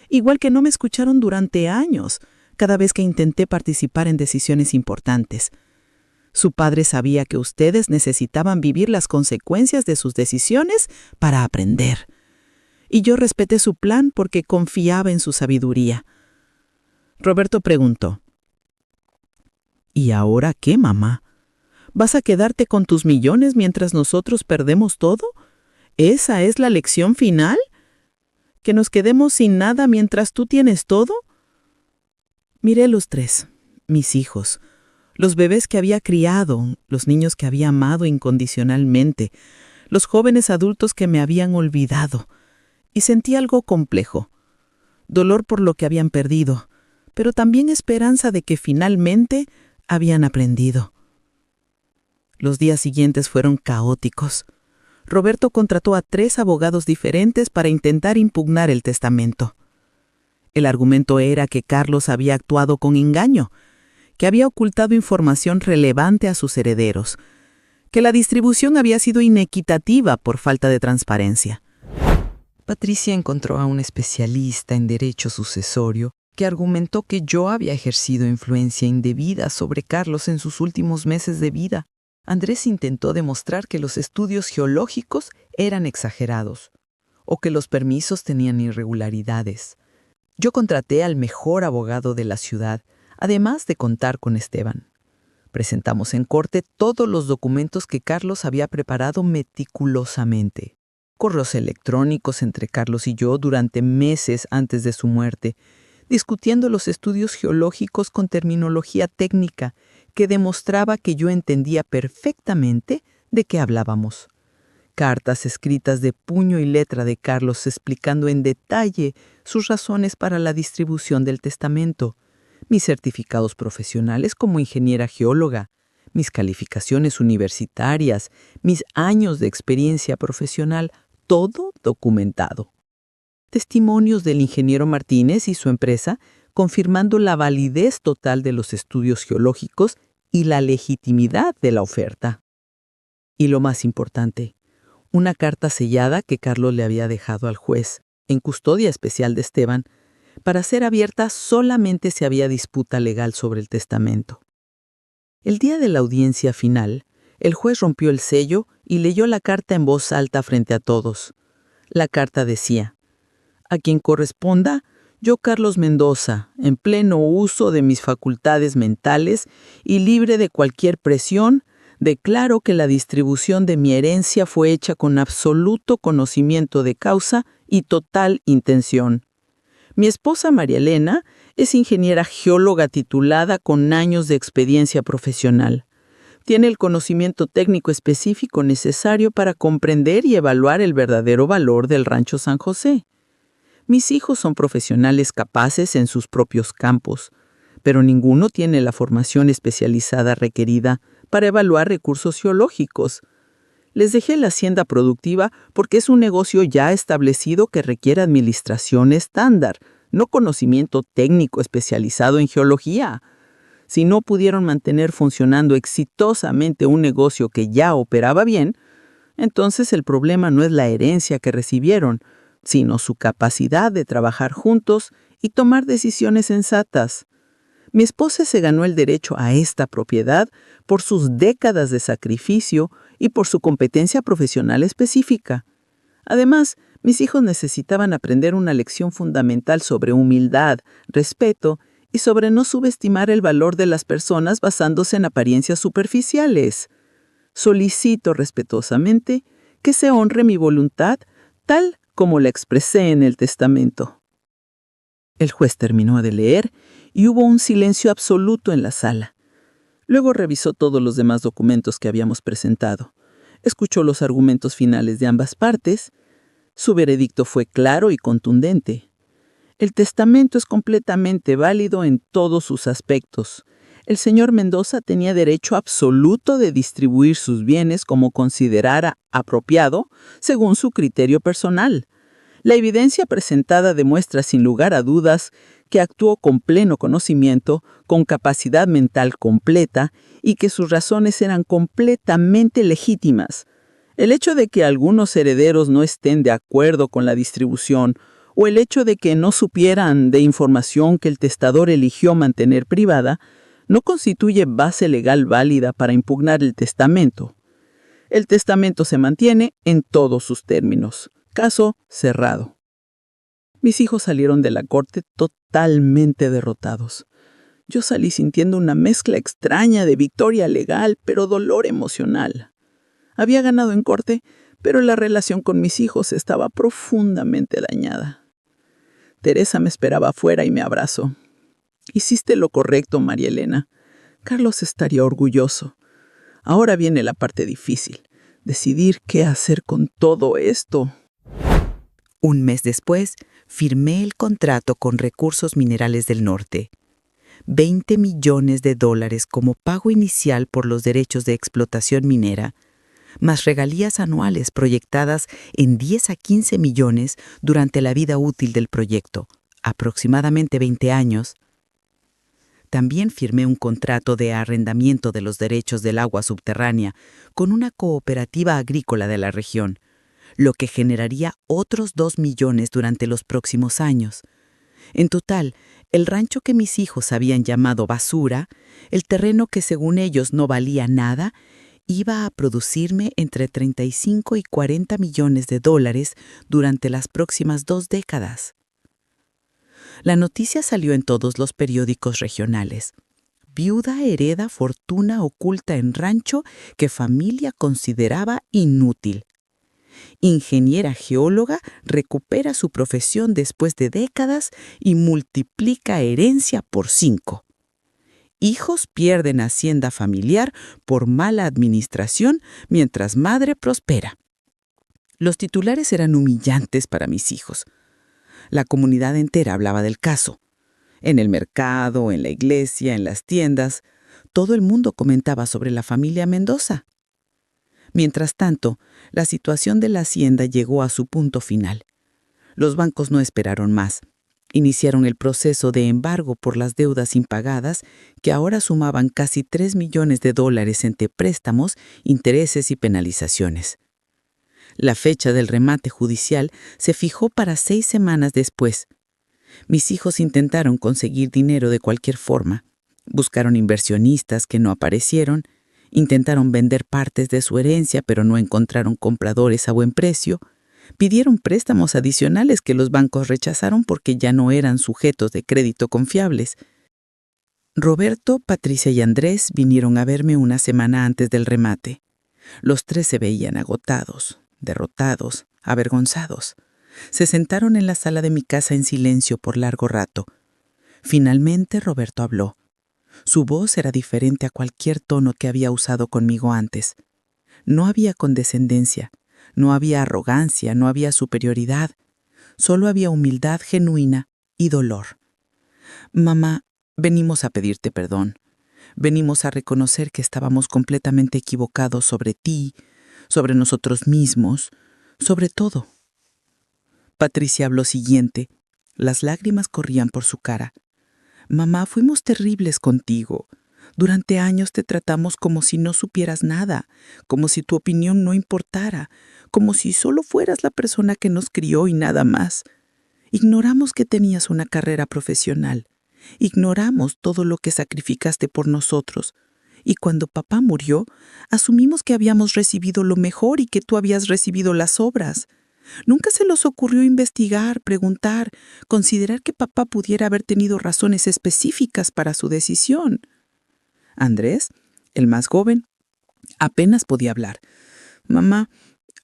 Speaker 4: Igual que no me escucharon durante años, cada vez que intenté participar en decisiones importantes. Su padre sabía que ustedes necesitaban vivir las consecuencias de sus decisiones para aprender. Y yo respeté su plan porque confiaba en su sabiduría. Roberto preguntó, ¿y ahora qué, mamá? ¿Vas a quedarte con tus millones mientras nosotros perdemos todo? ¿Esa es la lección final? ¿Que nos quedemos sin nada mientras tú tienes todo? Miré los tres, mis hijos, los bebés que había criado, los niños que había amado incondicionalmente, los jóvenes adultos que me habían olvidado, y sentí algo complejo, dolor por lo que habían perdido, pero también esperanza de que finalmente habían aprendido. Los días siguientes fueron caóticos. Roberto contrató a 3 abogados diferentes para intentar impugnar el testamento.
Speaker 2: El argumento era que Carlos había actuado con engaño, que había ocultado información relevante a sus herederos, que la distribución había sido inequitativa por falta de transparencia.
Speaker 3: Patricia encontró a un especialista en derecho sucesorio que argumentó que yo había ejercido influencia indebida sobre Carlos en sus últimos meses de vida. Andrés intentó demostrar que los estudios geológicos eran exagerados o que los permisos tenían irregularidades. Yo contraté al mejor abogado de la ciudad, además de contar con Esteban. Presentamos en corte todos los documentos que Carlos había preparado meticulosamente. Correos electrónicos entre Carlos y yo durante meses antes de su muerte, discutiendo los estudios geológicos con terminología técnica que demostraba que yo entendía perfectamente de qué hablábamos. Cartas escritas de puño y letra de Carlos explicando en detalle sus razones para la distribución del testamento, mis certificados profesionales como ingeniera geóloga, mis calificaciones universitarias, mis años de experiencia profesional, todo documentado. Testimonios del ingeniero Martínez y su empresa confirmando la validez total de los estudios geológicos y la legitimidad de la oferta. Y lo más importante, una carta sellada que Carlos le había dejado al juez, en custodia especial de Esteban, para ser abierta solamente si había disputa legal sobre el testamento. El día de la audiencia final, el juez rompió el sello y leyó la carta en voz alta frente a todos. La carta decía: «A quien corresponda, yo, Carlos Mendoza, en pleno uso de mis facultades mentales y libre de cualquier presión, declaro que la distribución de mi herencia fue hecha con absoluto conocimiento de causa y total intención. Mi esposa María Elena es ingeniera geóloga titulada con años de experiencia profesional. Tiene el conocimiento técnico específico necesario para comprender y evaluar el verdadero valor del Rancho San José. Mis hijos son profesionales capaces en sus propios campos, pero ninguno tiene la formación especializada requerida para evaluar recursos geológicos. Les dejé la hacienda productiva porque es un negocio ya establecido que requiere administración estándar, no conocimiento técnico especializado en geología. Si no pudieron mantener funcionando exitosamente un negocio que ya operaba bien, entonces el problema no es la herencia que recibieron, sino su capacidad de trabajar juntos y tomar decisiones sensatas. Mi esposa se ganó el derecho a esta propiedad por sus décadas de sacrificio y por su competencia profesional específica. Además, mis hijos necesitaban aprender una lección fundamental sobre humildad, respeto y sobre no subestimar el valor de las personas basándose en apariencias superficiales. Solicito respetuosamente que se honre mi voluntad tal como la expresé en el testamento». El juez terminó de leer y hubo un silencio absoluto en la sala. Luego revisó todos los demás documentos que habíamos presentado. Escuchó los argumentos finales de ambas partes. Su veredicto fue claro y contundente. El testamento es completamente válido en todos sus aspectos. El señor Mendoza tenía derecho absoluto de distribuir sus bienes como considerara apropiado según su criterio personal. La evidencia presentada demuestra sin lugar a dudas que actuó con pleno conocimiento, con capacidad mental completa y que sus razones eran completamente legítimas. El hecho de que algunos herederos no estén de acuerdo con la distribución o el hecho de que no supieran de información que el testador eligió mantener privada no constituye base legal válida para impugnar el testamento. El testamento se mantiene en todos sus términos. Caso cerrado. Mis hijos salieron de la corte totalmente derrotados. Yo salí sintiendo una mezcla extraña de victoria legal, pero dolor emocional. Había ganado en corte, pero la relación con mis hijos estaba profundamente dañada. Teresa me esperaba afuera y me abrazó. «Hiciste lo correcto, María Elena. Carlos estaría orgulloso. Ahora viene la parte difícil, decidir qué hacer con todo esto».
Speaker 4: Un mes después, firmé el contrato con Recursos Minerales del Norte. $20 millones como pago inicial por los derechos de explotación minera, más regalías anuales proyectadas en 10 a 15 millones durante la vida útil del proyecto,
Speaker 2: aproximadamente 20 años, también firmé un contrato de arrendamiento de los derechos del agua subterránea con una cooperativa agrícola de la región, lo que generaría otros 2 millones durante los próximos años. En total, el rancho que mis hijos habían llamado basura, el terreno que según ellos no valía nada, iba a producirme entre 35 y 40 millones de dólares durante las próximas 2 décadas. La noticia salió en todos los periódicos regionales. Viuda hereda fortuna oculta en rancho que familia consideraba inútil. Ingeniera geóloga recupera su profesión después de décadas y multiplica herencia por 5. Hijos pierden hacienda familiar por mala administración mientras madre prospera. Los titulares eran humillantes para mis hijos. La comunidad entera hablaba del caso. En el mercado, en la iglesia, en las tiendas, todo el mundo comentaba sobre la familia Mendoza. Mientras tanto, la situación de la hacienda llegó a su punto final. Los bancos no esperaron más. Iniciaron el proceso de embargo por las deudas impagadas, que ahora sumaban casi 3 millones de dólares entre préstamos, intereses y penalizaciones. La fecha del remate judicial se fijó para 6 semanas después. Mis hijos intentaron conseguir dinero de cualquier forma. Buscaron inversionistas que no aparecieron, intentaron vender partes de su herencia pero no encontraron compradores a buen precio, pidieron préstamos adicionales que los bancos rechazaron porque ya no eran sujetos de crédito confiables. Roberto, Patricia y Andrés vinieron a verme una semana antes del remate. Los 3 se veían agotados, derrotados, avergonzados. Se sentaron en la sala de mi casa en silencio por largo rato. Finalmente Roberto habló. Su voz era diferente a cualquier tono que había usado conmigo antes. No había condescendencia, no había arrogancia, no había superioridad. Solo había humildad genuina y dolor. Mamá, venimos a pedirte perdón. Venimos a reconocer que estábamos completamente equivocados sobre ti, sobre nosotros mismos, sobre todo. Patricia habló siguiente. Las lágrimas corrían por su cara. Mamá, fuimos terribles contigo. Durante años te tratamos como si no supieras nada, como si tu opinión no importara, como si solo fueras la persona que nos crió y nada más. Ignoramos que tenías una carrera profesional. Ignoramos todo lo que sacrificaste por nosotros. Y cuando papá murió, asumimos que habíamos recibido lo mejor y que tú habías recibido las sobras. Nunca se nos ocurrió investigar, preguntar, considerar que papá pudiera haber tenido razones específicas para su decisión. Andrés, el más joven, apenas podía hablar. Mamá,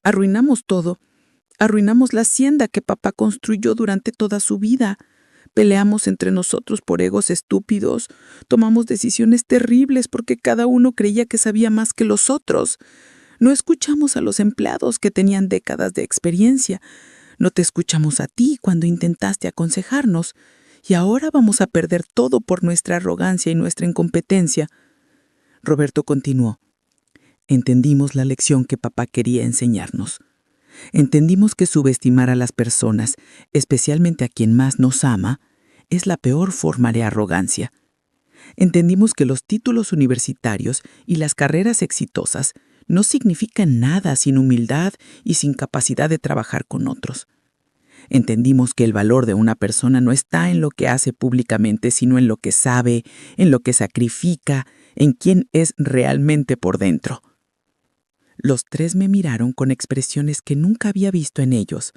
Speaker 2: arruinamos todo. Arruinamos la hacienda que papá construyó durante toda su vida. Peleamos entre nosotros por egos estúpidos. Tomamos decisiones terribles porque cada uno creía que sabía más que los otros. No escuchamos a los empleados que tenían décadas de experiencia. No te escuchamos a ti cuando intentaste aconsejarnos. Y ahora vamos a perder todo por nuestra arrogancia y nuestra incompetencia. Roberto continuó. Entendimos la lección que papá quería enseñarnos. Entendimos que subestimar a las personas, especialmente a quien más nos ama, es la peor forma de arrogancia. Entendimos que los títulos universitarios y las carreras exitosas no significan nada sin humildad y sin capacidad de trabajar con otros. Entendimos que el valor de una persona no está en lo que hace públicamente, sino en lo que sabe, en lo que sacrifica, en quién es realmente por dentro. Los 3 me miraron con expresiones que nunca había visto en ellos.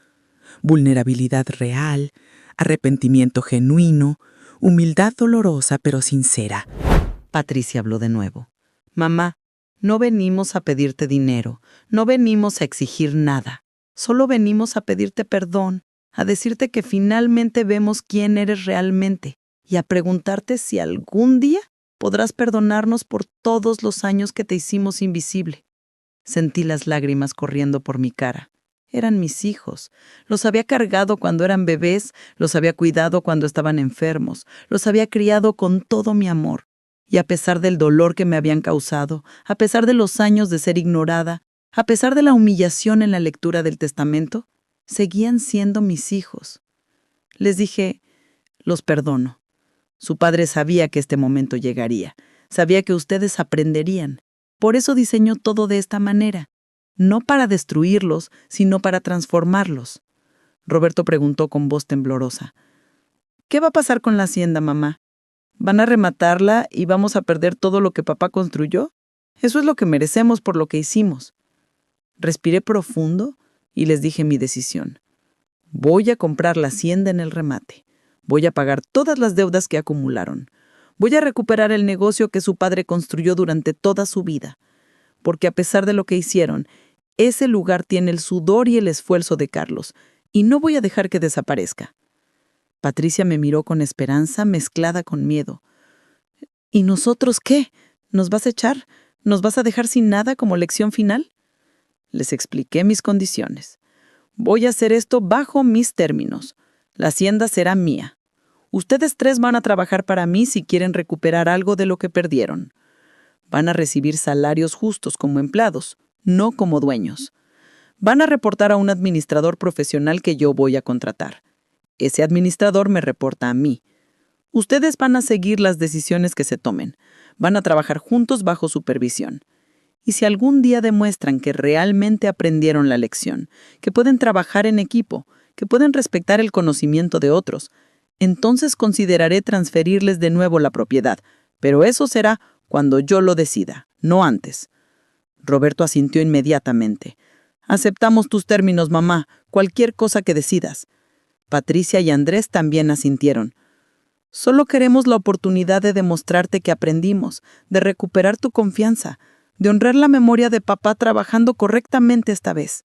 Speaker 2: Vulnerabilidad real, arrepentimiento genuino, humildad dolorosa pero sincera.
Speaker 1: Patricia habló de nuevo. Mamá, no venimos a pedirte dinero, no venimos a exigir nada. Solo venimos a pedirte perdón, a decirte que finalmente vemos quién eres realmente y a preguntarte si algún día podrás perdonarnos por todos los años que te hicimos invisible. Sentí las lágrimas corriendo por mi cara. Eran mis hijos. Los había cargado cuando eran bebés, los había cuidado cuando estaban enfermos, los había criado con todo mi amor. Y a pesar del dolor que me habían causado, a pesar de los años de ser ignorada, a pesar de la humillación en la lectura del testamento, seguían siendo mis hijos. Les dije,
Speaker 2: Los perdono. Su padre sabía que este momento llegaría. Sabía que ustedes aprenderían. Por eso diseñó todo de esta manera. No para destruirlos, sino para transformarlos. Roberto preguntó con voz temblorosa. ¿Qué va a pasar con la hacienda, mamá? ¿Van a rematarla y vamos a perder todo lo que papá construyó? Eso es lo que merecemos por lo que hicimos. Respiré profundo y les dije mi decisión. Voy a comprar la hacienda en el remate. Voy a pagar todas las deudas que acumularon. Voy a recuperar el negocio que su padre construyó durante toda su vida. Porque a pesar de lo que hicieron, ese lugar tiene el sudor y el esfuerzo de Carlos, y no voy a dejar que desaparezca. Patricia me miró con esperanza mezclada con miedo. ¿Y nosotros qué? ¿Nos vas a echar? ¿Nos vas a dejar sin nada como lección final? Les expliqué mis condiciones. Voy a hacer esto bajo mis términos. La hacienda será mía. Ustedes 3 van a trabajar para mí si quieren recuperar algo de lo que perdieron. Van a recibir salarios justos como empleados, no como dueños. Van a reportar a un administrador profesional que yo voy a contratar. Ese administrador me reporta a mí. Ustedes van a seguir las decisiones que se tomen. Van a trabajar juntos bajo supervisión. Y si algún día demuestran que realmente aprendieron la lección, que pueden trabajar en equipo, que pueden respetar el conocimiento de otros, entonces consideraré transferirles de nuevo la propiedad, pero eso será cuando yo lo decida, no antes. Roberto asintió inmediatamente. Aceptamos tus términos, mamá, cualquier cosa que decidas. Patricia y Andrés también asintieron. Solo queremos la oportunidad de demostrarte que aprendimos, de recuperar tu confianza, de honrar la memoria de papá trabajando correctamente esta vez.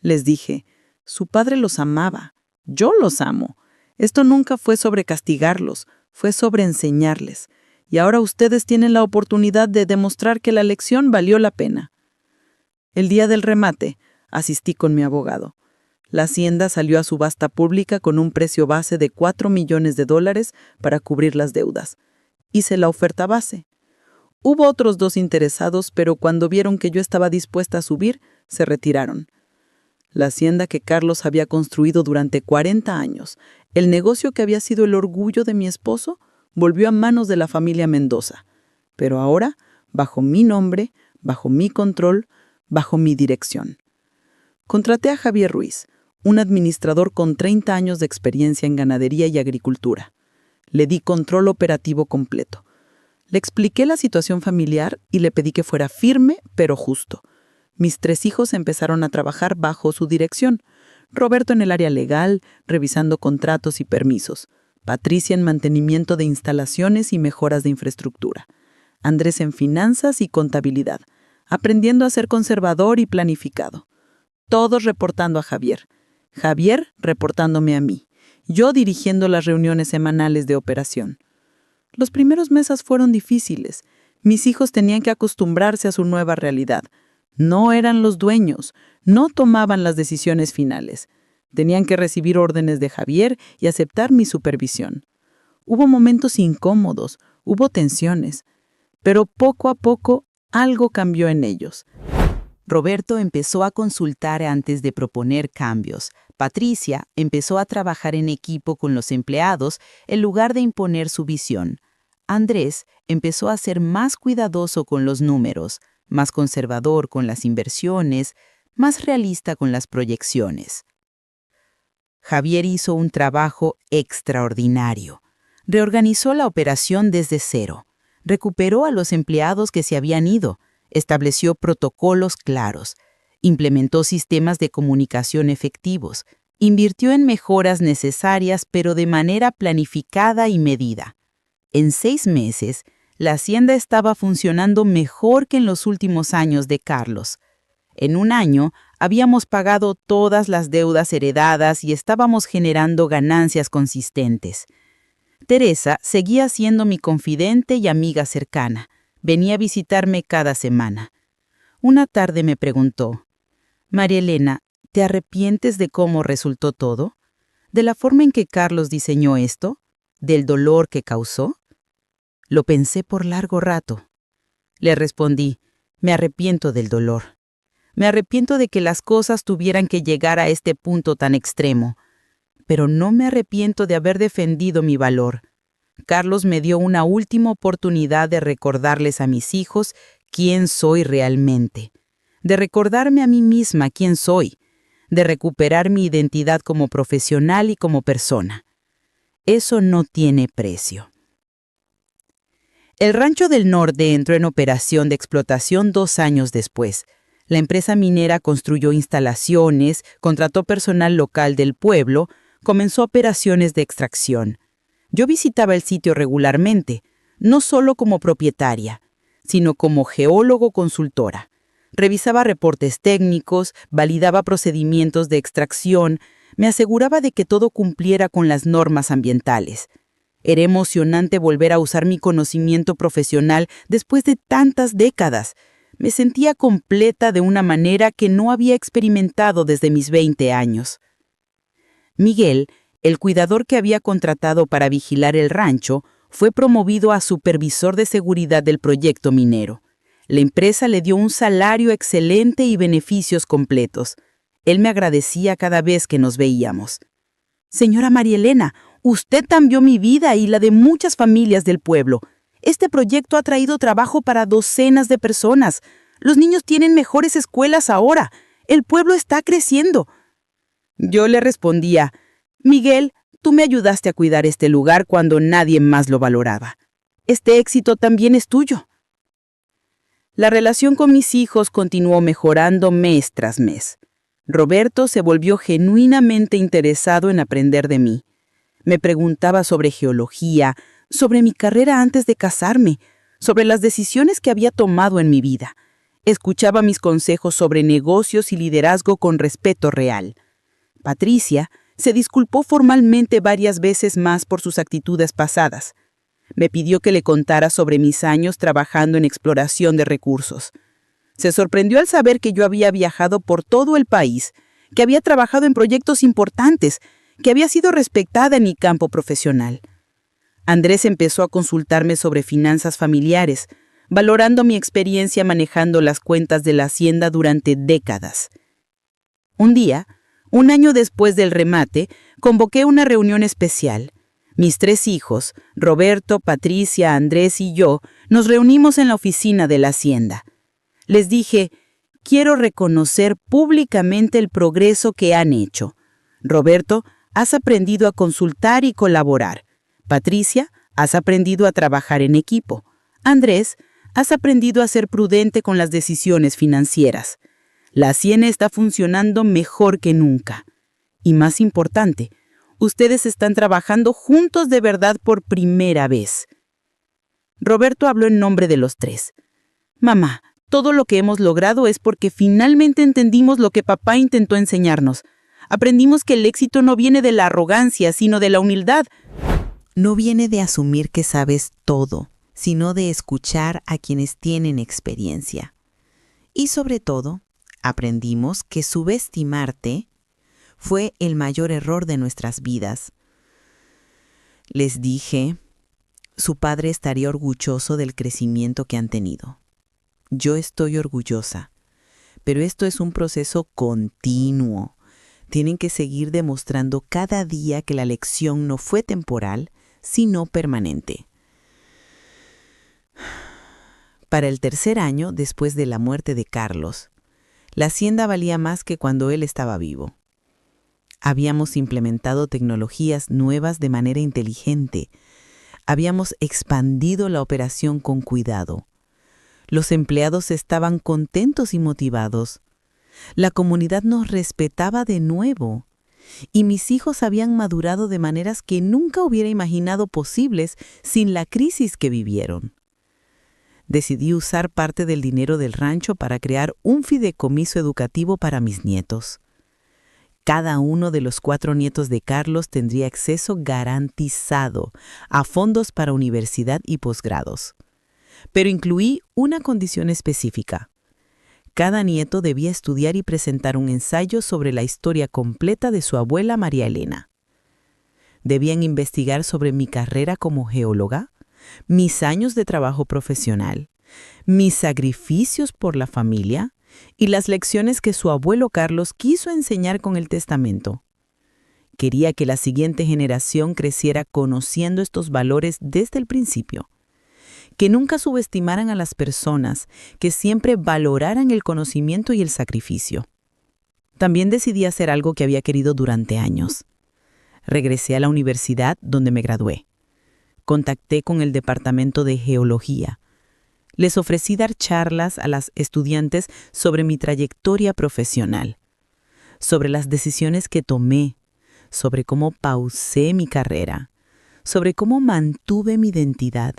Speaker 2: Les dije, su padre los amaba, yo los amo. Esto nunca fue sobre castigarlos, fue sobre enseñarles. Y ahora ustedes tienen la oportunidad de demostrar que la lección valió la pena. El día del remate, asistí con mi abogado. La hacienda salió a subasta pública con un precio base de $4 millones para cubrir las deudas. Hice la oferta base. Hubo otros 2 interesados, pero cuando vieron que yo estaba dispuesta a subir, se retiraron. La hacienda que Carlos había construido durante 40 años, el negocio que había sido el orgullo de mi esposo, volvió a manos de la familia Mendoza, pero ahora bajo mi nombre, bajo mi control, bajo mi dirección. Contraté a Javier Ruiz, un administrador con 30 años de experiencia en ganadería y agricultura. Le di control operativo completo. Le expliqué la situación familiar y le pedí que fuera firme, pero justo. Mis 3 hijos empezaron a trabajar bajo su dirección. Roberto en el área legal, revisando contratos y permisos. Patricia en mantenimiento de instalaciones y mejoras de infraestructura. Andrés en finanzas y contabilidad, aprendiendo a ser conservador y planificado. Todos reportando a Javier. Javier reportándome a mí. Yo dirigiendo las reuniones semanales de operación. Los primeros meses fueron difíciles. Mis hijos tenían que acostumbrarse a su nueva realidad. No eran los dueños, no tomaban las decisiones finales. Tenían que recibir órdenes de Javier y aceptar mi supervisión. Hubo momentos incómodos, hubo tensiones, pero poco a poco algo cambió en ellos.
Speaker 5: Roberto empezó a consultar antes de proponer cambios. Patricia empezó a trabajar en equipo con los empleados en lugar de imponer su visión. Andrés empezó a ser más cuidadoso con los números, más conservador con las inversiones, más realista con las proyecciones. Javier hizo un trabajo extraordinario. Reorganizó la operación desde cero. Recuperó a los empleados que se habían ido. Estableció protocolos claros. Implementó sistemas de comunicación efectivos. Invirtió en mejoras necesarias, pero de manera planificada y medida. En 6 meses, la hacienda estaba funcionando mejor que en los últimos años de Carlos. En 1 año, habíamos pagado todas las deudas heredadas y estábamos generando ganancias consistentes. Teresa seguía siendo mi confidente y amiga cercana. Venía a visitarme cada semana. Una tarde me preguntó, «María Elena, ¿te arrepientes de cómo resultó todo? ¿De la forma en que Carlos diseñó esto? ¿Del dolor que causó?» Lo pensé por largo rato. Le respondí, «Me arrepiento del dolor. Me arrepiento de que las cosas tuvieran que llegar a este punto tan extremo. pero no me arrepiento de haber defendido mi valor. Carlos me dio una última oportunidad de recordarles a mis hijos quién soy realmente, de recordarme a mí misma quién soy, de recuperar mi identidad como profesional y como persona. Eso no tiene precio. El Rancho del Norte entró en operación de explotación 2 años después. La empresa minera construyó instalaciones, contrató personal local del pueblo, comenzó operaciones de extracción. Yo visitaba el sitio regularmente, no solo como propietaria, sino como geólogo consultora. Revisaba reportes técnicos, validaba procedimientos de extracción, me aseguraba de que todo cumpliera con las normas ambientales. Era emocionante volver a usar mi conocimiento profesional después de tantas décadas. Me sentía completa de una manera que no había experimentado desde mis 20 años. Miguel, el cuidador que había contratado para vigilar el rancho, fue promovido a supervisor de seguridad del proyecto minero. La empresa le dio un salario excelente y beneficios completos. Él me agradecía cada vez que nos veíamos. «Señora María Elena, usted cambió mi vida y la de muchas familias del pueblo. Este proyecto ha traído trabajo para docenas de personas. Los niños tienen mejores escuelas ahora. El pueblo está creciendo». Yo le respondía: «Miguel, tú me ayudaste a cuidar este lugar cuando nadie más lo valoraba. Este éxito también es tuyo». La relación con mis hijos continuó mejorando mes tras mes. Roberto se volvió genuinamente interesado en aprender de mí. Me preguntaba sobre geología, sobre mi carrera antes de casarme, sobre las decisiones que había tomado en mi vida. Escuchaba mis consejos sobre negocios y liderazgo con respeto real. Patricia se disculpó formalmente varias veces más por sus actitudes pasadas. Me pidió que le contara sobre mis años trabajando en exploración de recursos. Se sorprendió al saber que yo había viajado por todo el país, que había trabajado en proyectos importantes, que había sido respetada en mi campo profesional. Andrés empezó a consultarme sobre finanzas familiares, valorando mi experiencia manejando las cuentas de la hacienda durante décadas. Un día, un año después del remate, convoqué una reunión especial. Mis 3 hijos, Roberto, Patricia, Andrés y yo, nos reunimos en la oficina de la hacienda. Les dije: «Quiero reconocer públicamente el progreso que han hecho. Roberto, has aprendido a consultar y colaborar. Patricia, has aprendido a trabajar en equipo. Andrés, has aprendido a ser prudente con las decisiones financieras. La hacienda está funcionando mejor que nunca. Y más importante, ustedes están trabajando juntos de verdad por primera vez». Roberto habló en nombre de los 3. «Mamá, todo lo que hemos logrado es porque finalmente entendimos lo que papá intentó enseñarnos. Aprendimos que el éxito no viene de la arrogancia, sino de la humildad».
Speaker 3: No viene de asumir que sabes todo, sino de escuchar a quienes tienen experiencia. Y sobre todo, aprendimos que subestimarte fue el mayor error de nuestras vidas. Les dije, su padre estaría orgulloso del crecimiento que han tenido. Yo estoy orgullosa, pero esto es un proceso continuo. Tienen que seguir demostrando cada día que la lección no fue temporal, sino permanente. Para el 3er año, después de la muerte de Carlos, la hacienda valía más que cuando él estaba vivo. Habíamos implementado tecnologías nuevas de manera inteligente. Habíamos expandido la operación con cuidado. Los empleados estaban contentos y motivados. La comunidad nos respetaba de nuevo. Y mis hijos habían madurado de maneras que nunca hubiera imaginado posibles sin la crisis que vivieron. Decidí usar parte del dinero del rancho para crear un fideicomiso educativo para mis nietos. Cada uno de los 4 nietos de Carlos tendría acceso garantizado a fondos para universidad y posgrados. Pero incluí una condición específica. Cada nieto debía estudiar y presentar un ensayo sobre la historia completa de su abuela María Elena. Debían investigar sobre mi carrera como geóloga, mis años de trabajo profesional, mis sacrificios por la familia y las lecciones que su abuelo Carlos quiso enseñar con el testamento.
Speaker 2: Quería que la siguiente generación creciera conociendo estos valores desde el principio. Que nunca subestimaran a las personas, que siempre valoraran el conocimiento y el sacrificio. También decidí hacer algo que había querido durante años. Regresé a la universidad donde me gradué. Contacté con el departamento de geología. Les ofrecí dar charlas a las estudiantes sobre mi trayectoria profesional, sobre las decisiones que tomé, sobre cómo pausé mi carrera, sobre cómo mantuve mi identidad,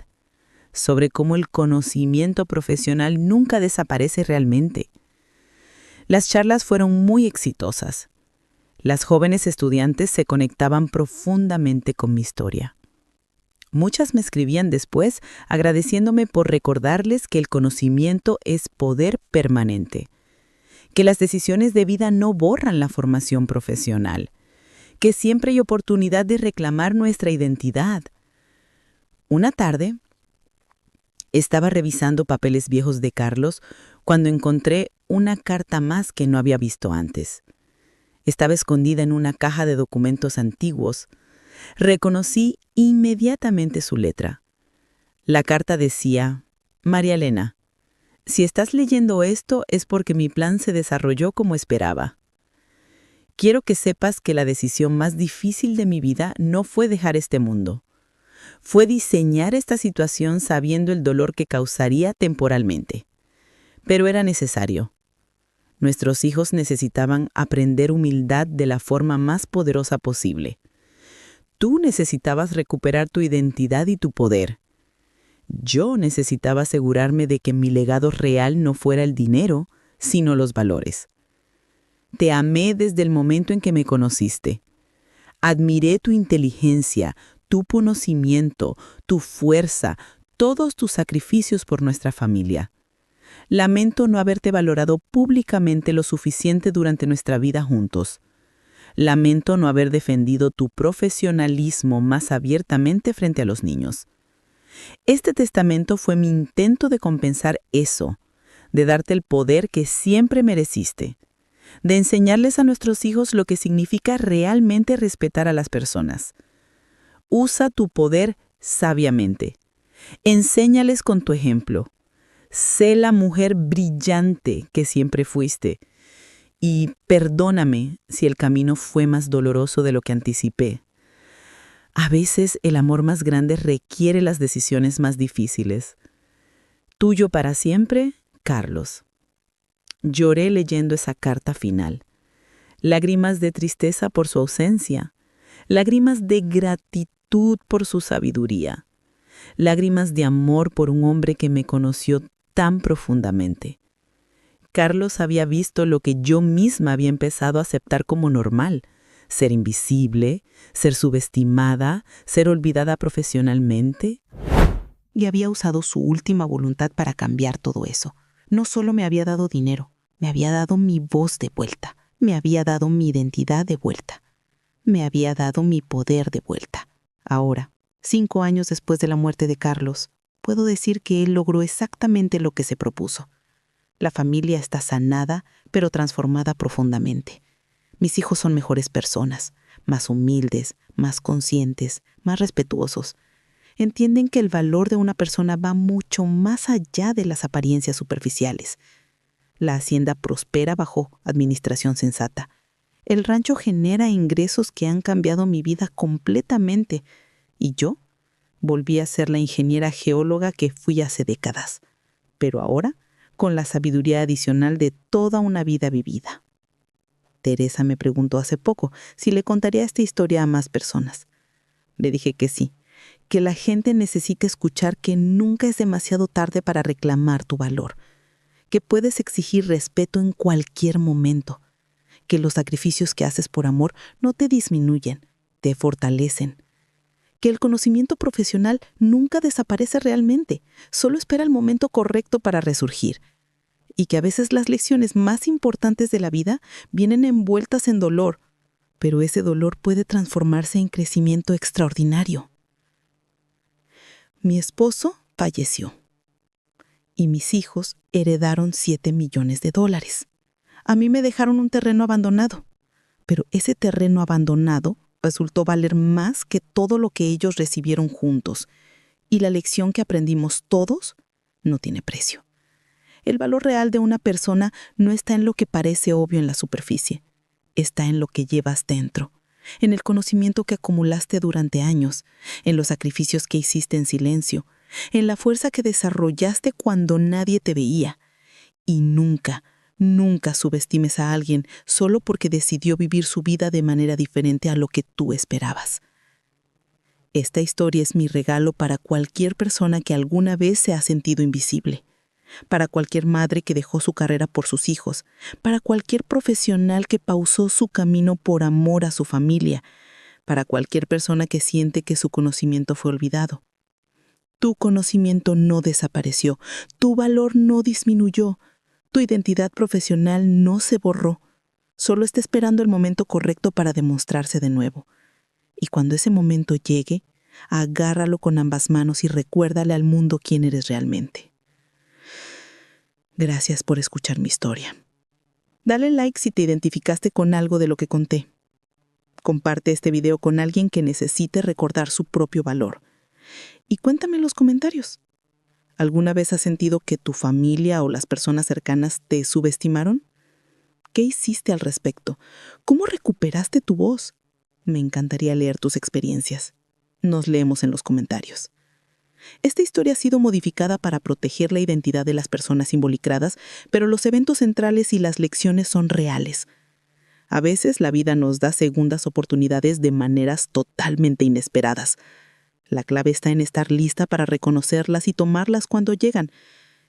Speaker 2: sobre cómo el conocimiento profesional nunca desaparece realmente. Las charlas fueron muy exitosas. Las jóvenes estudiantes se conectaban profundamente con mi historia. Muchas me escribían después agradeciéndome por recordarles que el conocimiento es poder permanente, que las decisiones de vida no borran la formación profesional, que siempre hay oportunidad de reclamar nuestra identidad. Una tarde, estaba revisando papeles viejos de Carlos cuando encontré una carta más que no había visto antes. Estaba escondida en una caja de documentos antiguos. Reconocí inmediatamente su letra. La carta decía: María Elena, si estás leyendo esto es porque mi plan se desarrolló como esperaba. Quiero que sepas que la decisión más difícil de mi vida no fue dejar este mundo. Fue diseñar esta situación sabiendo el dolor que causaría temporalmente. Pero era necesario. Nuestros hijos necesitaban aprender humildad de la forma más poderosa posible. Tú necesitabas recuperar tu identidad y tu poder. Yo necesitaba asegurarme de que mi legado real no fuera el dinero, sino los valores. Te amé desde el momento en que me conociste. Admiré tu inteligencia, tu conocimiento, tu fuerza, todos tus sacrificios por nuestra familia. Lamento no haberte valorado públicamente lo suficiente durante nuestra vida juntos. Lamento no haber defendido tu profesionalismo más abiertamente frente a los niños. Este testamento fue mi intento de compensar eso, de darte el poder que siempre mereciste, de enseñarles a nuestros hijos lo que significa realmente respetar a las personas. Usa tu poder sabiamente. Enséñales con tu ejemplo. Sé la mujer brillante que siempre fuiste. Y perdóname si el camino fue más doloroso de lo que anticipé. A veces el amor más grande requiere las decisiones más difíciles. Tuyo para siempre, Carlos. Lloré leyendo esa carta final. Lágrimas de tristeza por su ausencia. Lágrimas de gratitud por su sabiduría. Lágrimas de amor por un hombre que me conoció tan profundamente. Carlos había visto lo que yo misma había empezado a aceptar como normal: ser invisible, ser subestimada, ser olvidada profesionalmente.
Speaker 4: Y había usado su última voluntad para cambiar todo eso. No solo me había dado dinero, me había dado mi voz de vuelta, me había dado mi identidad de vuelta, me había dado mi poder de vuelta. Ahora, 5 años después de la muerte de Carlos, puedo decir que él logró exactamente lo que se propuso. La familia está sanada, pero transformada profundamente. Mis hijos son mejores personas, más humildes, más conscientes, más respetuosos. Entienden que el valor de una persona va mucho más allá de las apariencias superficiales. La hacienda prospera bajo administración sensata. El rancho genera ingresos que han cambiado mi vida completamente. Y yo volví a ser la ingeniera geóloga que fui hace décadas. Pero ahora, con la sabiduría adicional de toda una vida vivida. Teresa me preguntó hace poco si le contaría esta historia a más personas. Le dije que sí, que la gente necesita escuchar que nunca es demasiado tarde para reclamar tu valor, que puedes exigir respeto en cualquier momento, que los sacrificios que haces por amor no te disminuyen, te fortalecen, que el conocimiento profesional nunca desaparece realmente, solo espera el momento correcto para resurgir, y que a veces las lecciones más importantes de la vida vienen envueltas en dolor, pero ese dolor puede transformarse en crecimiento extraordinario. Mi esposo falleció y mis hijos heredaron $7 millones. A mí me dejaron un terreno abandonado, pero ese terreno abandonado resultó valer más que todo lo que ellos recibieron juntos, y la lección que aprendimos todos no tiene precio. El valor real de una persona no está en lo que parece obvio en la superficie, está en lo que llevas dentro, en el conocimiento que acumulaste durante años, en los sacrificios que hiciste en silencio, en la fuerza que desarrollaste cuando nadie te veía. Y nunca, nunca subestimes a alguien solo porque decidió vivir su vida de manera diferente a lo que tú esperabas. Esta historia es mi regalo para cualquier persona que alguna vez se ha sentido invisible, para cualquier madre que dejó su carrera por sus hijos, para cualquier profesional que pausó su camino por amor a su familia, para cualquier persona que siente que su conocimiento fue olvidado. Tu conocimiento no desapareció, tu valor no disminuyó, tu identidad profesional no se borró, solo está esperando el momento correcto para demostrarse de nuevo. Y cuando ese momento llegue, agárralo con ambas manos y recuérdale al mundo quién eres realmente. Gracias por escuchar mi historia. Dale like si te identificaste con algo de lo que conté. Comparte este video con alguien que necesite recordar su propio valor. Y cuéntame en los comentarios. ¿Alguna vez has sentido que tu familia o las personas cercanas te subestimaron? ¿Qué hiciste al respecto? ¿Cómo recuperaste tu voz? Me encantaría leer tus experiencias. Nos leemos en los comentarios. Esta historia ha sido modificada para proteger la identidad de las personas involucradas, pero los eventos centrales y las lecciones son reales. A veces la vida nos da segundas oportunidades de maneras totalmente inesperadas. La clave está en estar lista para reconocerlas y tomarlas cuando llegan,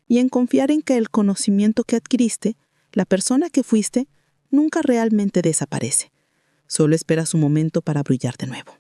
Speaker 4: y en confiar en que el conocimiento que adquiriste, la persona que fuiste, nunca realmente desaparece. Solo espera su momento para brillar de nuevo.